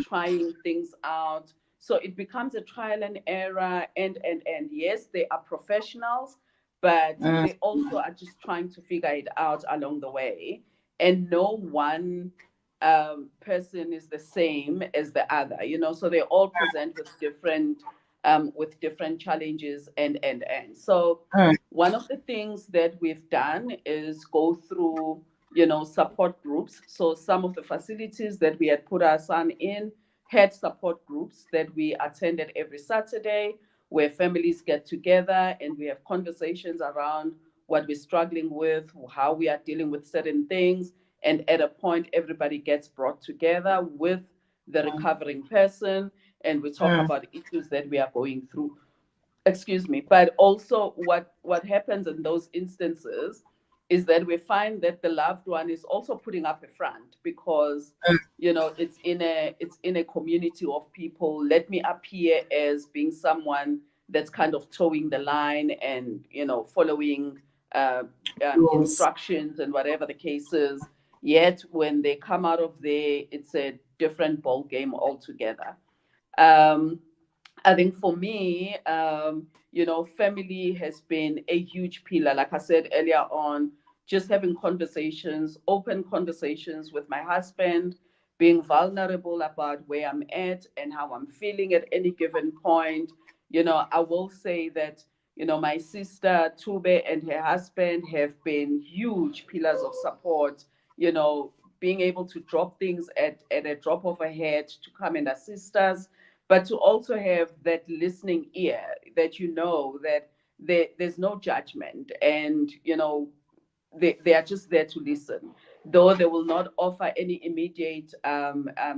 trying things out, so it becomes a trial and error, and yes, they are professionals, but mm, they also are just trying to figure it out along the way. And no one person is the same as the other, so they all present with different challenges, and so mm, one of the things that we've done is go through, support groups. So some of the facilities that we had put our son in had support groups that we attended every Saturday, where families get together and we have conversations around what we're struggling with, how we are dealing with certain things. And at a point, everybody gets brought together with the recovering person, and we talk mm, about issues that we are going through. Excuse me. But also what happens in those instances is that we find that the loved one is also putting up a front because it's in a community of people. Let me appear as being someone that's kind of towing the line and following uh, Rules. instructions and whatever the case is. Yet when they come out of there, it's a different ball game altogether. um, I think for me, family has been a huge pillar. Like I said earlier on, just having conversations, open conversations with my husband, being vulnerable about where I'm at and how I'm feeling at any given point. I will say that, my sister Tube and her husband have been huge pillars of support, being able to drop things at a drop of a hat to come and assist us, but to also have that listening ear that that there's no judgment, and they are just there to listen, though they will not offer any immediate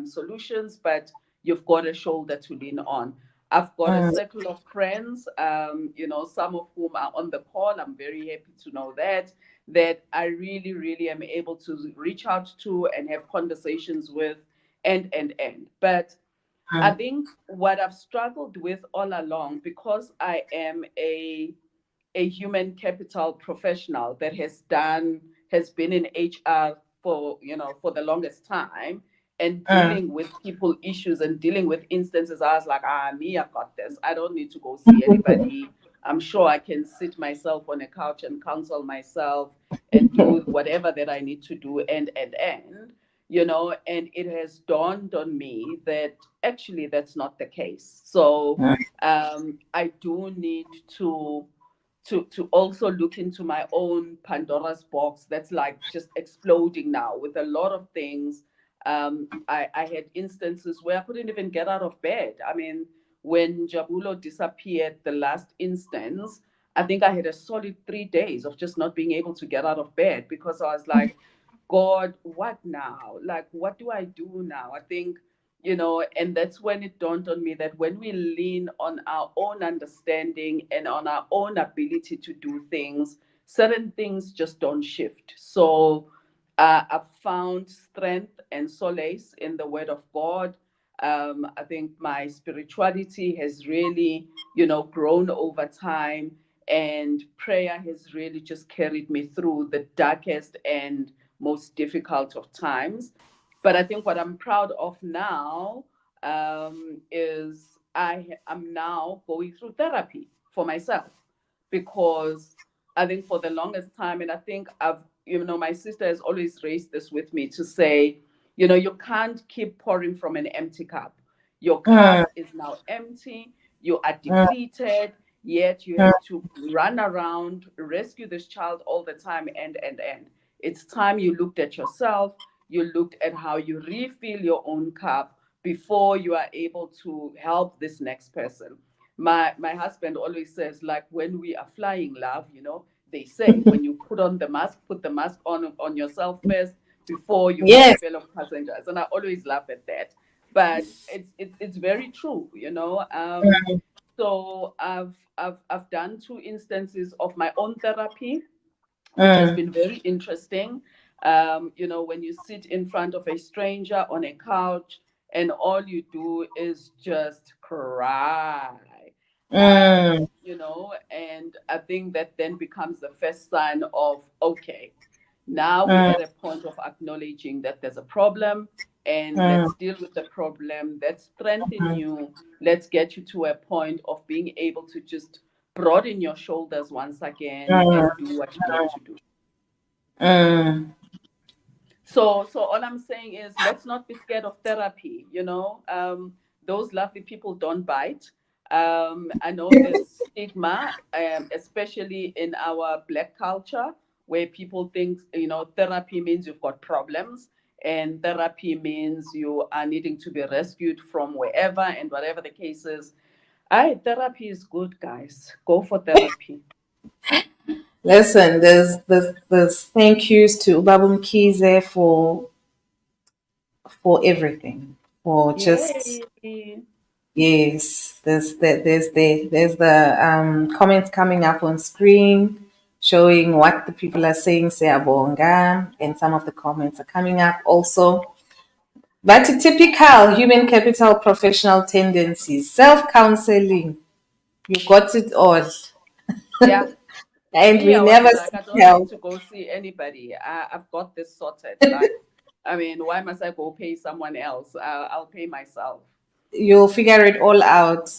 solutions, but you've got a shoulder to lean on. I've got a Mm, circle of friends, some of whom are on the call. I'm very happy to know that I really, really am able to reach out to and have conversations with, and. But I mm, think what I've struggled with all along, because I am a human capital professional that has been in HR for the longest time, and mm, dealing with people issues and dealing with instances, I was like, me, I got this. I don't need to go see anybody. I'm sure I can sit myself on a couch and counsel myself and do whatever that I need to do, and it has dawned on me that actually that's not the case. So mm, I do need to also look into my own Pandora's box that's like just exploding now with a lot of things. I had instances where I couldn't even get out of bed. I mean, when Jabulo disappeared, the last instance, I think I had a solid 3 days of just not being able to get out of bed because I was like, God, what now? Like, what do I do now? I think, and that's when it dawned on me that when we lean on our own understanding and on our own ability to do things, certain things just don't shift. So I've found strength and solace in the Word of God. I think my spirituality has really, grown over time, and prayer has really just carried me through the darkest and most difficult of times. But I think what I'm proud of now is I am now going through therapy for myself, because I think for the longest time, and I think my sister has always raised this with me to say, you can't keep pouring from an empty cup. Your mm, cup is now empty, you are mm, depleted, yet you mm, have to run around, rescue this child all the time, and. It's time you looked at yourself, you looked at how you refill your own cup before you are able to help this next person. My husband always says, like, when we are flying, love, they say when you put on the mask, put the mask on yourself first before you help yes. fellow passengers. And I always laugh at that. But it's very true, Mm, so I've done 2 instances of my own therapy, which has mm, been very interesting. When you sit in front of a stranger on a couch and all you do is just cry. mm, And I think that then becomes the first sign of, okay, now we're mm, at a point of acknowledging that there's a problem, and mm, let's deal with the problem. Let's strengthen mm, you. Let's get you to a point of being able to just broaden your shoulders once again mm, and do what you need to do. mm. So all I'm saying is, let's not be scared of therapy. Those lovely people don't bite. I know there's stigma, especially in our Black culture, where people think, therapy means you've got problems, and therapy means you are needing to be rescued from wherever and whatever the case is. Therapy is good, guys. Go for therapy. Listen, there's thank yous to Babu Mkhize for everything. For just Yay. yes, there's the comments coming up on screen. showing what the people are saying, Siyabonga, and some of the comments are coming up also. But a typical human capital professional tendencies, self-counseling, you got it all. Yeah. And Me, we I was never like, I seek don't need help. to go see anybody. I've got this sorted. Like, I mean, why must I go pay someone else? I'll pay myself. You'll figure it all out.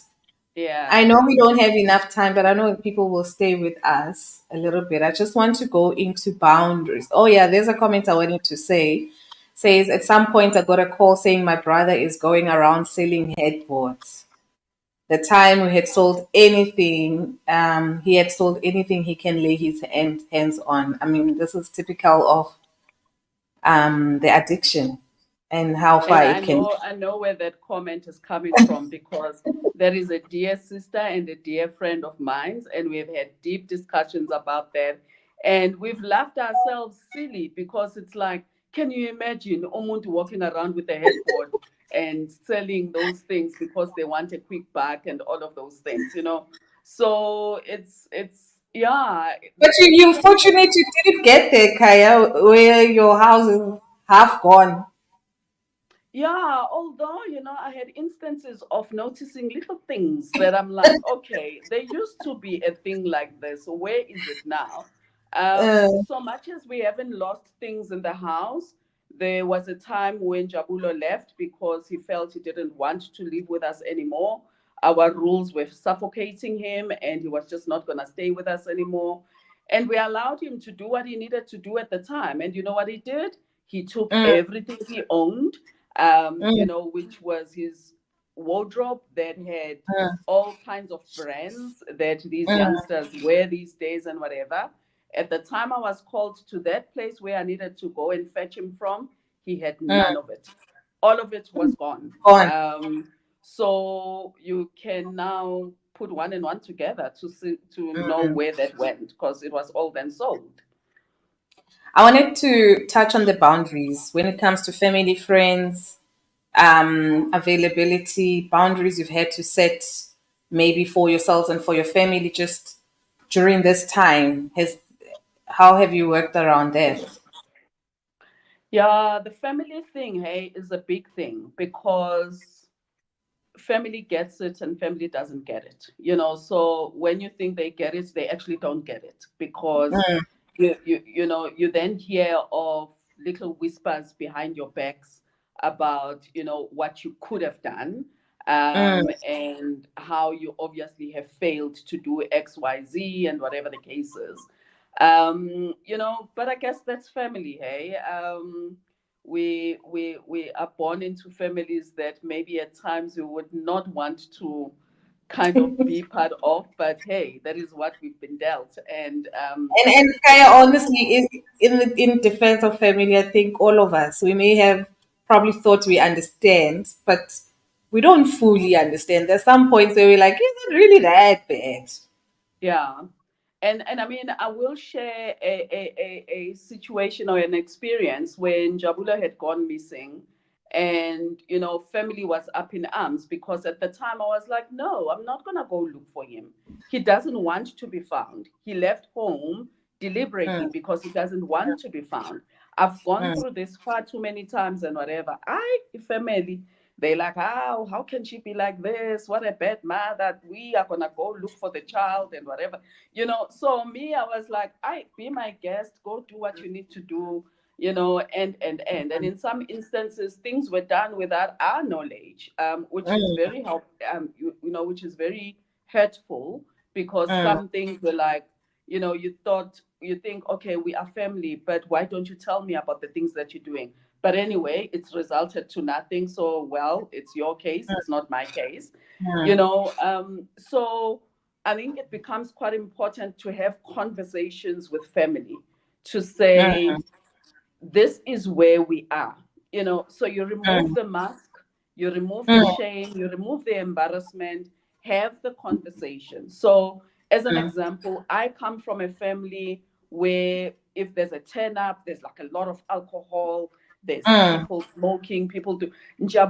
I know Yeah. we don't have enough time, but I know people will stay with us a little bit. I just want to go into boundaries. Oh, yeah, there's a comment I wanted to say. Says, at some point, I got a call saying my brother is going around selling headboards. The time we had sold anything, he had sold anything he can lay his hands on. I mean, this is typical of the addiction and how And far it can. I know where that comment is coming from because there is a dear sister and a dear friend of mine, and we've had deep discussions about that. And we've laughed ourselves silly because it's like, can you imagine Omuntu walking around with a headboard and selling those things because they want a quick buck and all of those things, you know? So it's yeah, But you're fortunate you didn't get there, Kaya, where your house is half gone. yeah, although, you know, I had instances of noticing little things that I'm like, okay, there used to be a thing like this. Where is it now? Uh, So much as we haven't lost things in the house, there was a time when Jabulo left because he felt he didn't want to live with us anymore. Our rules were suffocating him, and he was just not going to stay with us anymore. And we allowed him to do what he needed to do at the time. And you know what he did? He took mm, everything he owned, you mm, know, which was his wardrobe that had mm, all kinds of brands that these mm, youngsters wear these days and whatever. At the time I was called to that place where I needed to go and fetch him from, he had none mm. of it. All of it was gone. Gone. So you can now put one and one together to see, to know Mm. where that went because it was all then sold. I wanted to touch on the boundaries when it comes to family, friends, availability, boundaries you've had to set maybe for yourselves and for your family just during this time. How have you worked around that? Yeah, the family thing, hey, is a big thing because family gets it and family doesn't get it, you know. So when you think they get it, they actually don't get it because Mm, you know, you then hear of little whispers behind your backs about, you know, what you could have done, mm, and how you obviously have failed to do XYZ and whatever the case is. You know, but I guess that's family, hey. We are born into families that maybe at times we would not want to kind of be part of, but hey, that is what we've been dealt. And and Kaya, honestly, in defense of family, I think all of us we may have probably thought we understand, but we don't fully understand. There's some points where we're like, is it really that bad? yeah. And I mean, I will share a situation or an experience when Jabula had gone missing, and you know, family was up in arms because at the time I was like, no, I'm not gonna go look for him. He doesn't want to be found. He left home deliberately Mm, because he doesn't want to be found. I've gone mm, through this far too many times and whatever. I family, they like, how can she be like this? What a bad mother. We are gonna go look for the child and whatever, you know. So me, I was like, I be my guest, go do what you need to do, you know. And in some instances things were done without our knowledge, which is mm, very help you know, which is very hurtful because mm, some things were like, you know, you think, okay, we are family, but why don't you tell me about the things that you're doing? But anyway, it's resulted to nothing. So, well, it's your case, it's not my case, you mm, know. So I think it becomes quite important to have conversations with family to say, mm, this is where we are, you know. So you remove mm, the mask, you remove the mm, shame, you remove the embarrassment, have the conversation. So as an mm, example, I come from a family where if there's a turn up, there's like a lot of alcohol, there's mm, people smoking, people do.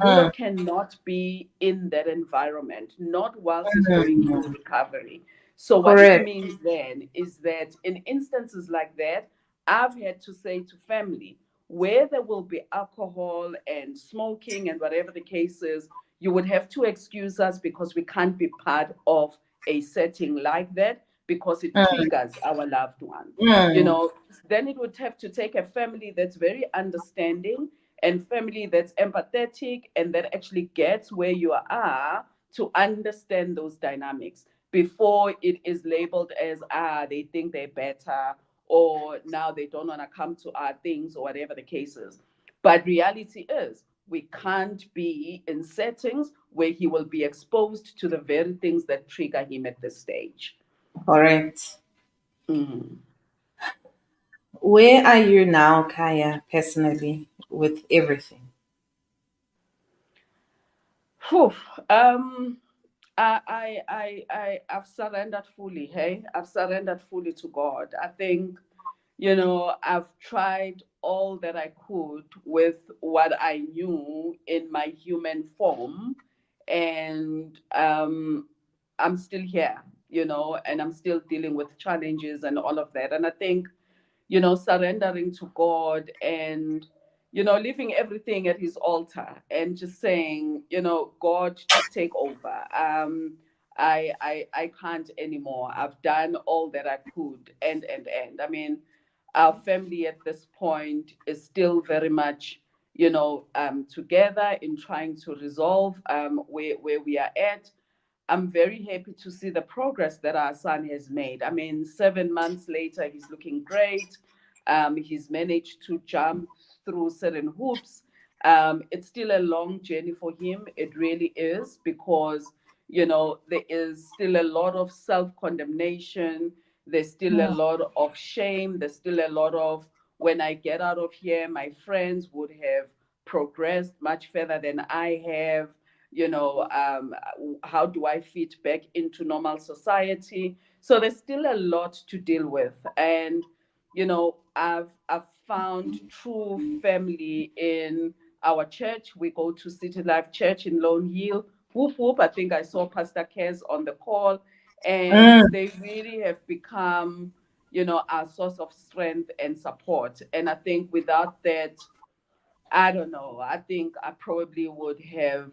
mm, Njabulo cannot be in that environment, not whilst he's going mm, through recovery. So what it Correct. means then is that in instances like that, I've had to say to family, where there will be alcohol and smoking and whatever the case is, you would have to excuse us because we can't be part of a setting like that because it Mm, triggers our loved one. You mm, know, then it would have to take a family that's very understanding and family that's empathetic and that actually gets where you are to understand those dynamics before it is labeled as they think they're better or now they don't want to come to our things or whatever the case is. But reality is we can't be in settings where he will be exposed to the very things that trigger him at this stage. correct. Mhm. Where are you now, Kaya, personally, with everything? Phew. I've surrendered fully. Hey, I've surrendered fully to God. I think, I've tried all that I could with what I knew in my human form, and I'm still here, and I'm still dealing with challenges and all of that. And I think, surrendering to God and, leaving everything at his altar and just saying, God, just take over. I can't anymore. I've done all that I could. And. I mean, our family at this point is still very much, together in trying to resolve where we are at. I'm very happy to see the progress that our son has made. I mean, 7 months later, he's looking great. He's managed to jump through certain hoops. It's still a long journey for him. It really is because, there is still a lot of self condemnation. There's still a Mm, lot of shame. There's still a lot of when I get out of here, my friends would have progressed much further than I have. How do I fit back into normal society? So there's still a lot to deal with. And, I've found true family in our church. We go to City Life Church in Lone Hill. Whoop whoop. I think I saw Pastor Kez on the call. And mm, they really have become, our source of strength and support. And I think without that, I don't know. I think I probably would have.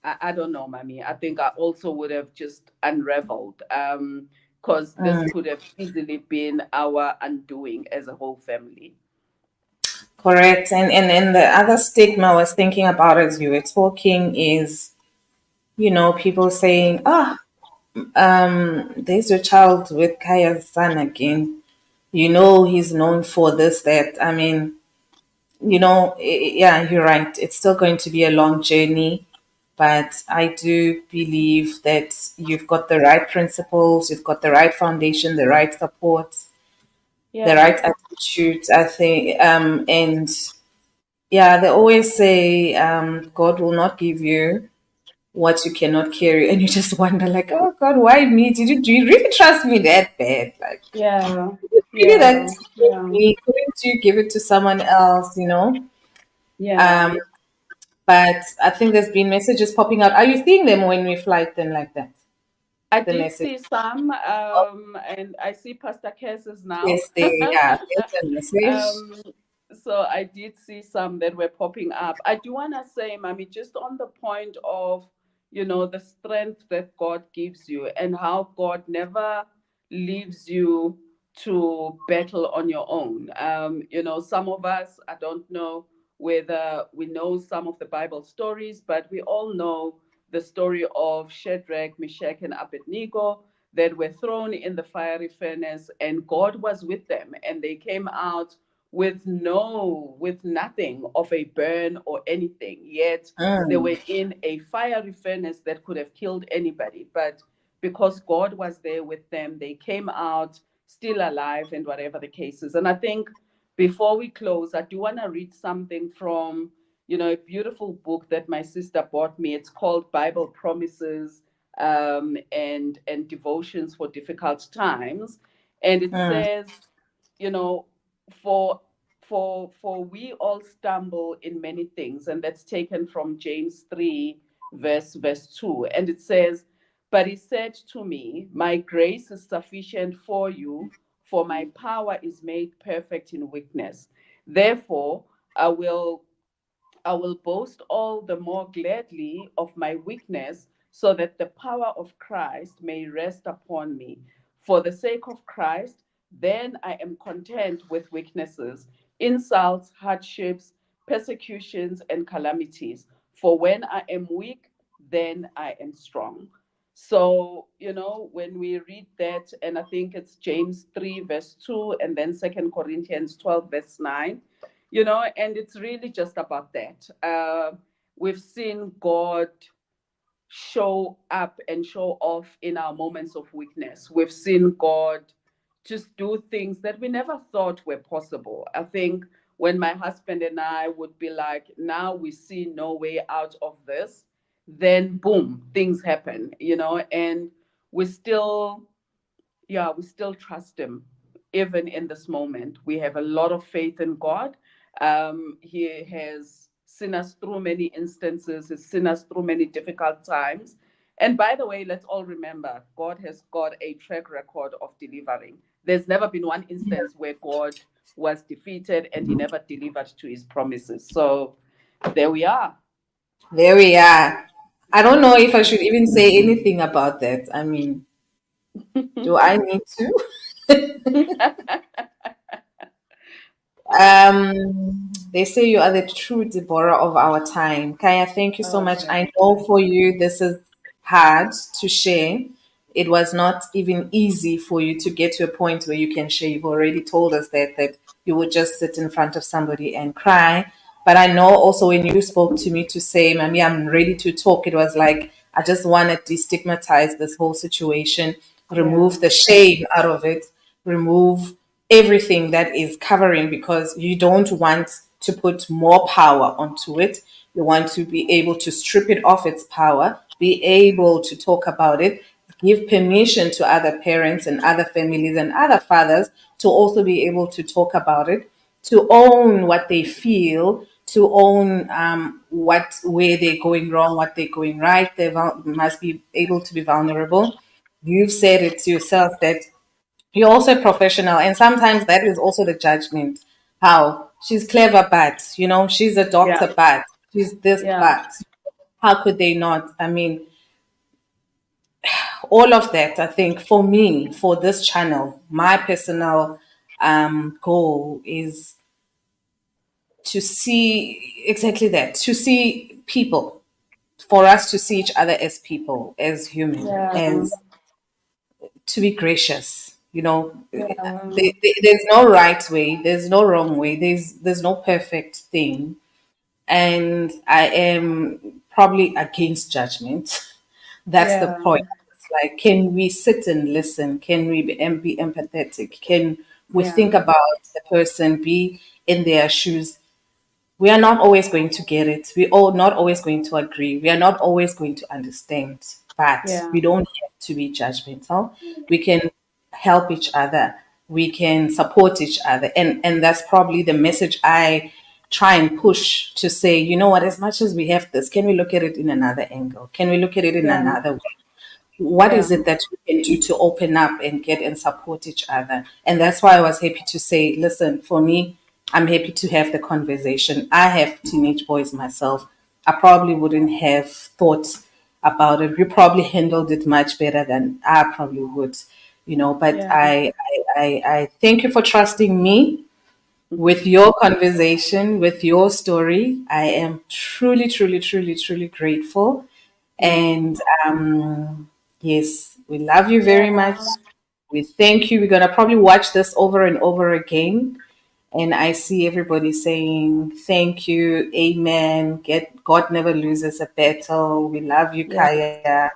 I don't know, mommy. I think I also would have just unraveled. Because this mm. could have easily been our undoing as a whole family. Correct. And the other stigma I was thinking about as you were talking is, people saying, there's your child with Kaya's son again. He's known for this, that. I mean, yeah, you're right. It's still going to be a long journey, but I do believe that you've got the right principles, you've got the right foundation, the right support, the Yeah. right attitude, I think. And yeah, they always say, God will not give you what you cannot carry. And you just wonder, like, oh God, why me? Do you really trust me that bad? Like, Yeah. really that Yeah. Yeah. me? Couldn't you give it to someone else, Yeah. Um, but I think there's been messages popping out. Are you seeing them when we flight them like that? I The did message. see some, Oh, and I see Pastor Cases now. yes, yeah, there's a message. um, so I did see some that were popping up. I do want to say, Mommy, just on the point of, the strength that God gives you and how God never leaves you to battle on your own. Some of us, I don't know whether we know some of the Bible stories, but we all know the story of Shadrach, Meshach, and Abednego that were thrown in the fiery furnace, and God was with them, and they came out with nothing of a burn or anything. Yet they Mm, were in a fiery furnace that could have killed anybody. But because God was there with them, they came out still alive, and whatever the case is. And I think before we close, I do want to read something from a beautiful book that my sister bought me. It's called Bible Promises and Devotions for Difficult Times, and it mm, says, you know, for for we all stumble in many things, and that's taken from James 3, verse 2, and it says, But he said to me, my grace is sufficient for you, for my power is made perfect in weakness. Therefore, I will I will boast all the more gladly of my weakness, so that the power of Christ may rest upon me. For the sake of Christ, then I am content with weaknesses, insults, hardships, persecutions, and calamities. For when I am weak, then I am strong. So, when we read that, and I think it's James 3, verse 2, and then Second Corinthians 12, verse 9, and it's really just about that. We've seen God show up and show off in our moments of weakness. We've seen God just do things that we never thought were possible. I think when my husband and I would be like, now we see no way out of this, then boom, things happen, and we still, yeah, we still trust him even in this moment. We have a lot of faith in God. He has seen us through many instances, he's seen us through many difficult times. And by the way, let's all remember, God has got a track record of delivering. There's never been one instance where God was defeated and he never delivered to his promises. So there we are. There we are. I don't know if I should even say anything about that. I mean, do I need to? They say you are the true Deborah of our time. Kaya, thank you so much. Okay. I know for you this is hard to share. It was not even easy for you to get to a point where you can share. You've already told us that you would just sit in front of somebody and cry. But I know also when you spoke to me to say, Mami, I'm ready to talk, it was like I just want to destigmatize this whole situation, Yeah. remove the shame out of it, remove everything that is covering, because you don't want to put more power onto it. You want to be able to strip it off its power, be able to talk about it, give permission to other parents and other families and other fathers to also be able to talk about it, to own what they feel, to own what where they're going wrong, what they're going right. They must be able to be vulnerable. You've said it yourself that you're also a professional, and sometimes that is also the judgment. How she's clever, but she's a Yeah. doctor, but she's this, Yeah. but how could they not? I mean, all of that. I think for me, for this channel, my personal goal is to see exactly that, to see people, for us to see each other as people, as human, Yeah. as to be gracious. Yeah. There's no right way, there's no wrong way, there's no perfect thing, and I am probably against judgment. That's the Yeah. point. It's like, can we sit and listen? Can we be empathetic? Can we Yeah. think about the person, be in their shoes? We are not always going to get it. We all not always going to agree. We are not always going to understand. But Yeah. we don't have to be judgmental. We can help each other. We can support each other. And that's probably the message I try and push, to say, you know what, as much as we have this, can we look at it in another angle? Can we look at it in Yeah. another way? What Yeah. is it that we can do to open up and get and support each other? And that's why I was happy to say, listen, for me, I'm happy to have the conversation. I have teenage boys myself. I probably wouldn't have thought about it. You probably handled it much better than I probably would, but Yeah. I thank you for trusting me with your conversation, with your story. I am truly, truly, truly, truly grateful. Mm. And yes, we love you very much. Yeah. We thank you. We're going to probably watch this over and over again. And I see everybody saying, thank you, amen. God never loses a battle. We love you, Yeah. Khaya.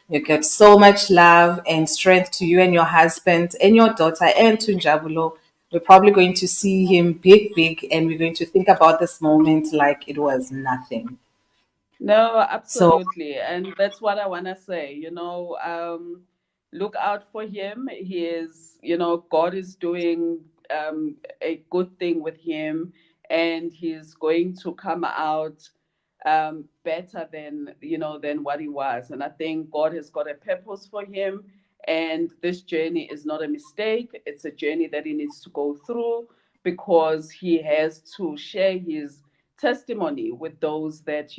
You get so much love and strength to you and your husband and your daughter and to Njabulo. We're probably going to see him big, big, and we're going to think about this moment like it was nothing. No, So absolutely. And that's what I want to say. Look out for him. He is, God is doing a good thing with him, and he's going to come out. better than than what he was. And I think God has got a purpose for him, and this journey is not a mistake. It's a journey that he needs to go through, because he has to share his testimony with those that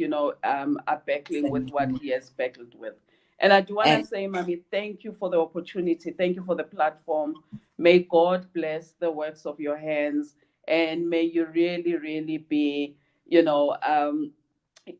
are battling with what he has battled with. And I do want to And say, Mami, thank you for the opportunity. Thank you for the platform. May God bless the works of your hands, and may you really, really be, you know,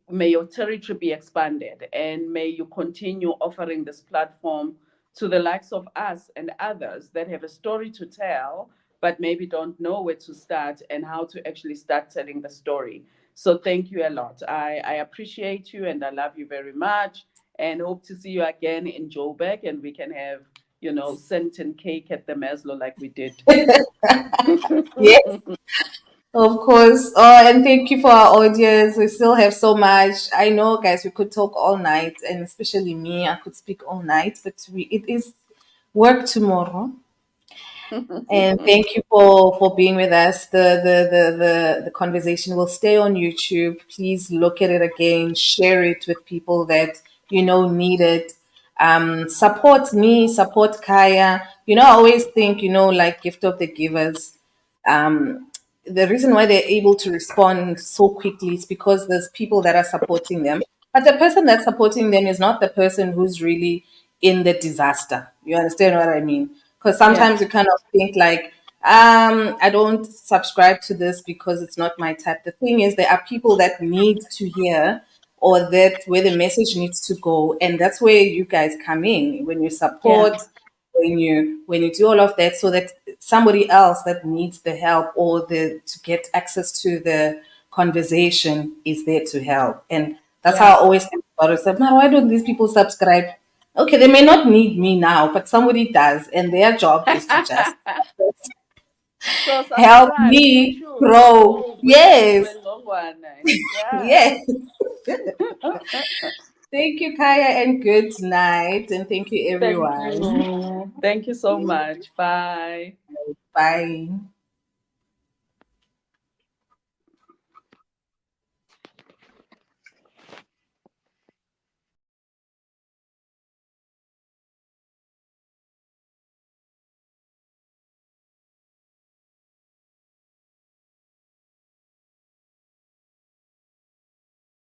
may your territory be expanded, and may you continue offering this platform to the likes of us and others that have a story to tell, but maybe don't know where to start and how to actually start telling the story. So thank you a lot. I appreciate you, and I love you very much, and hope to see you again in Joburg, and we can have, scent and cake at the Maslow like we did. yes, of course. Oh, and thank you for our audience. We still have so much. I know, guys, we could talk all night, and especially me, I could speak all night, but it is work tomorrow. And thank you for being with us. The conversation will stay on YouTube. Please look at it again, share it with people that you know need it. Support me, support Kaya. I always think, like gift of the givers. The reason why they're able to respond so quickly is because there's people that are supporting them. But the person that's supporting them is not the person who's really in the disaster. You understand what I mean? Because Yeah, sometimes you kind of think like, I don't subscribe to this because it's not my type. The thing is, there are people that need to hear, or that where the message needs to go, and that's where you guys come in when you yeah, support, when you do all of that, so that somebody else that needs the help or the to get access to the conversation is there to help. And that's how yeah. I always think about it. So, man, why don't these people subscribe? Okay, they may not need me now, but somebody does, and their job is to just So help subscribe, no me shoes. grow. Oh, Yes, yeah. yes. Thank you, Kaya, and good night. And thank you, Thank everyone. you. Thank you so much. Bye. Bye.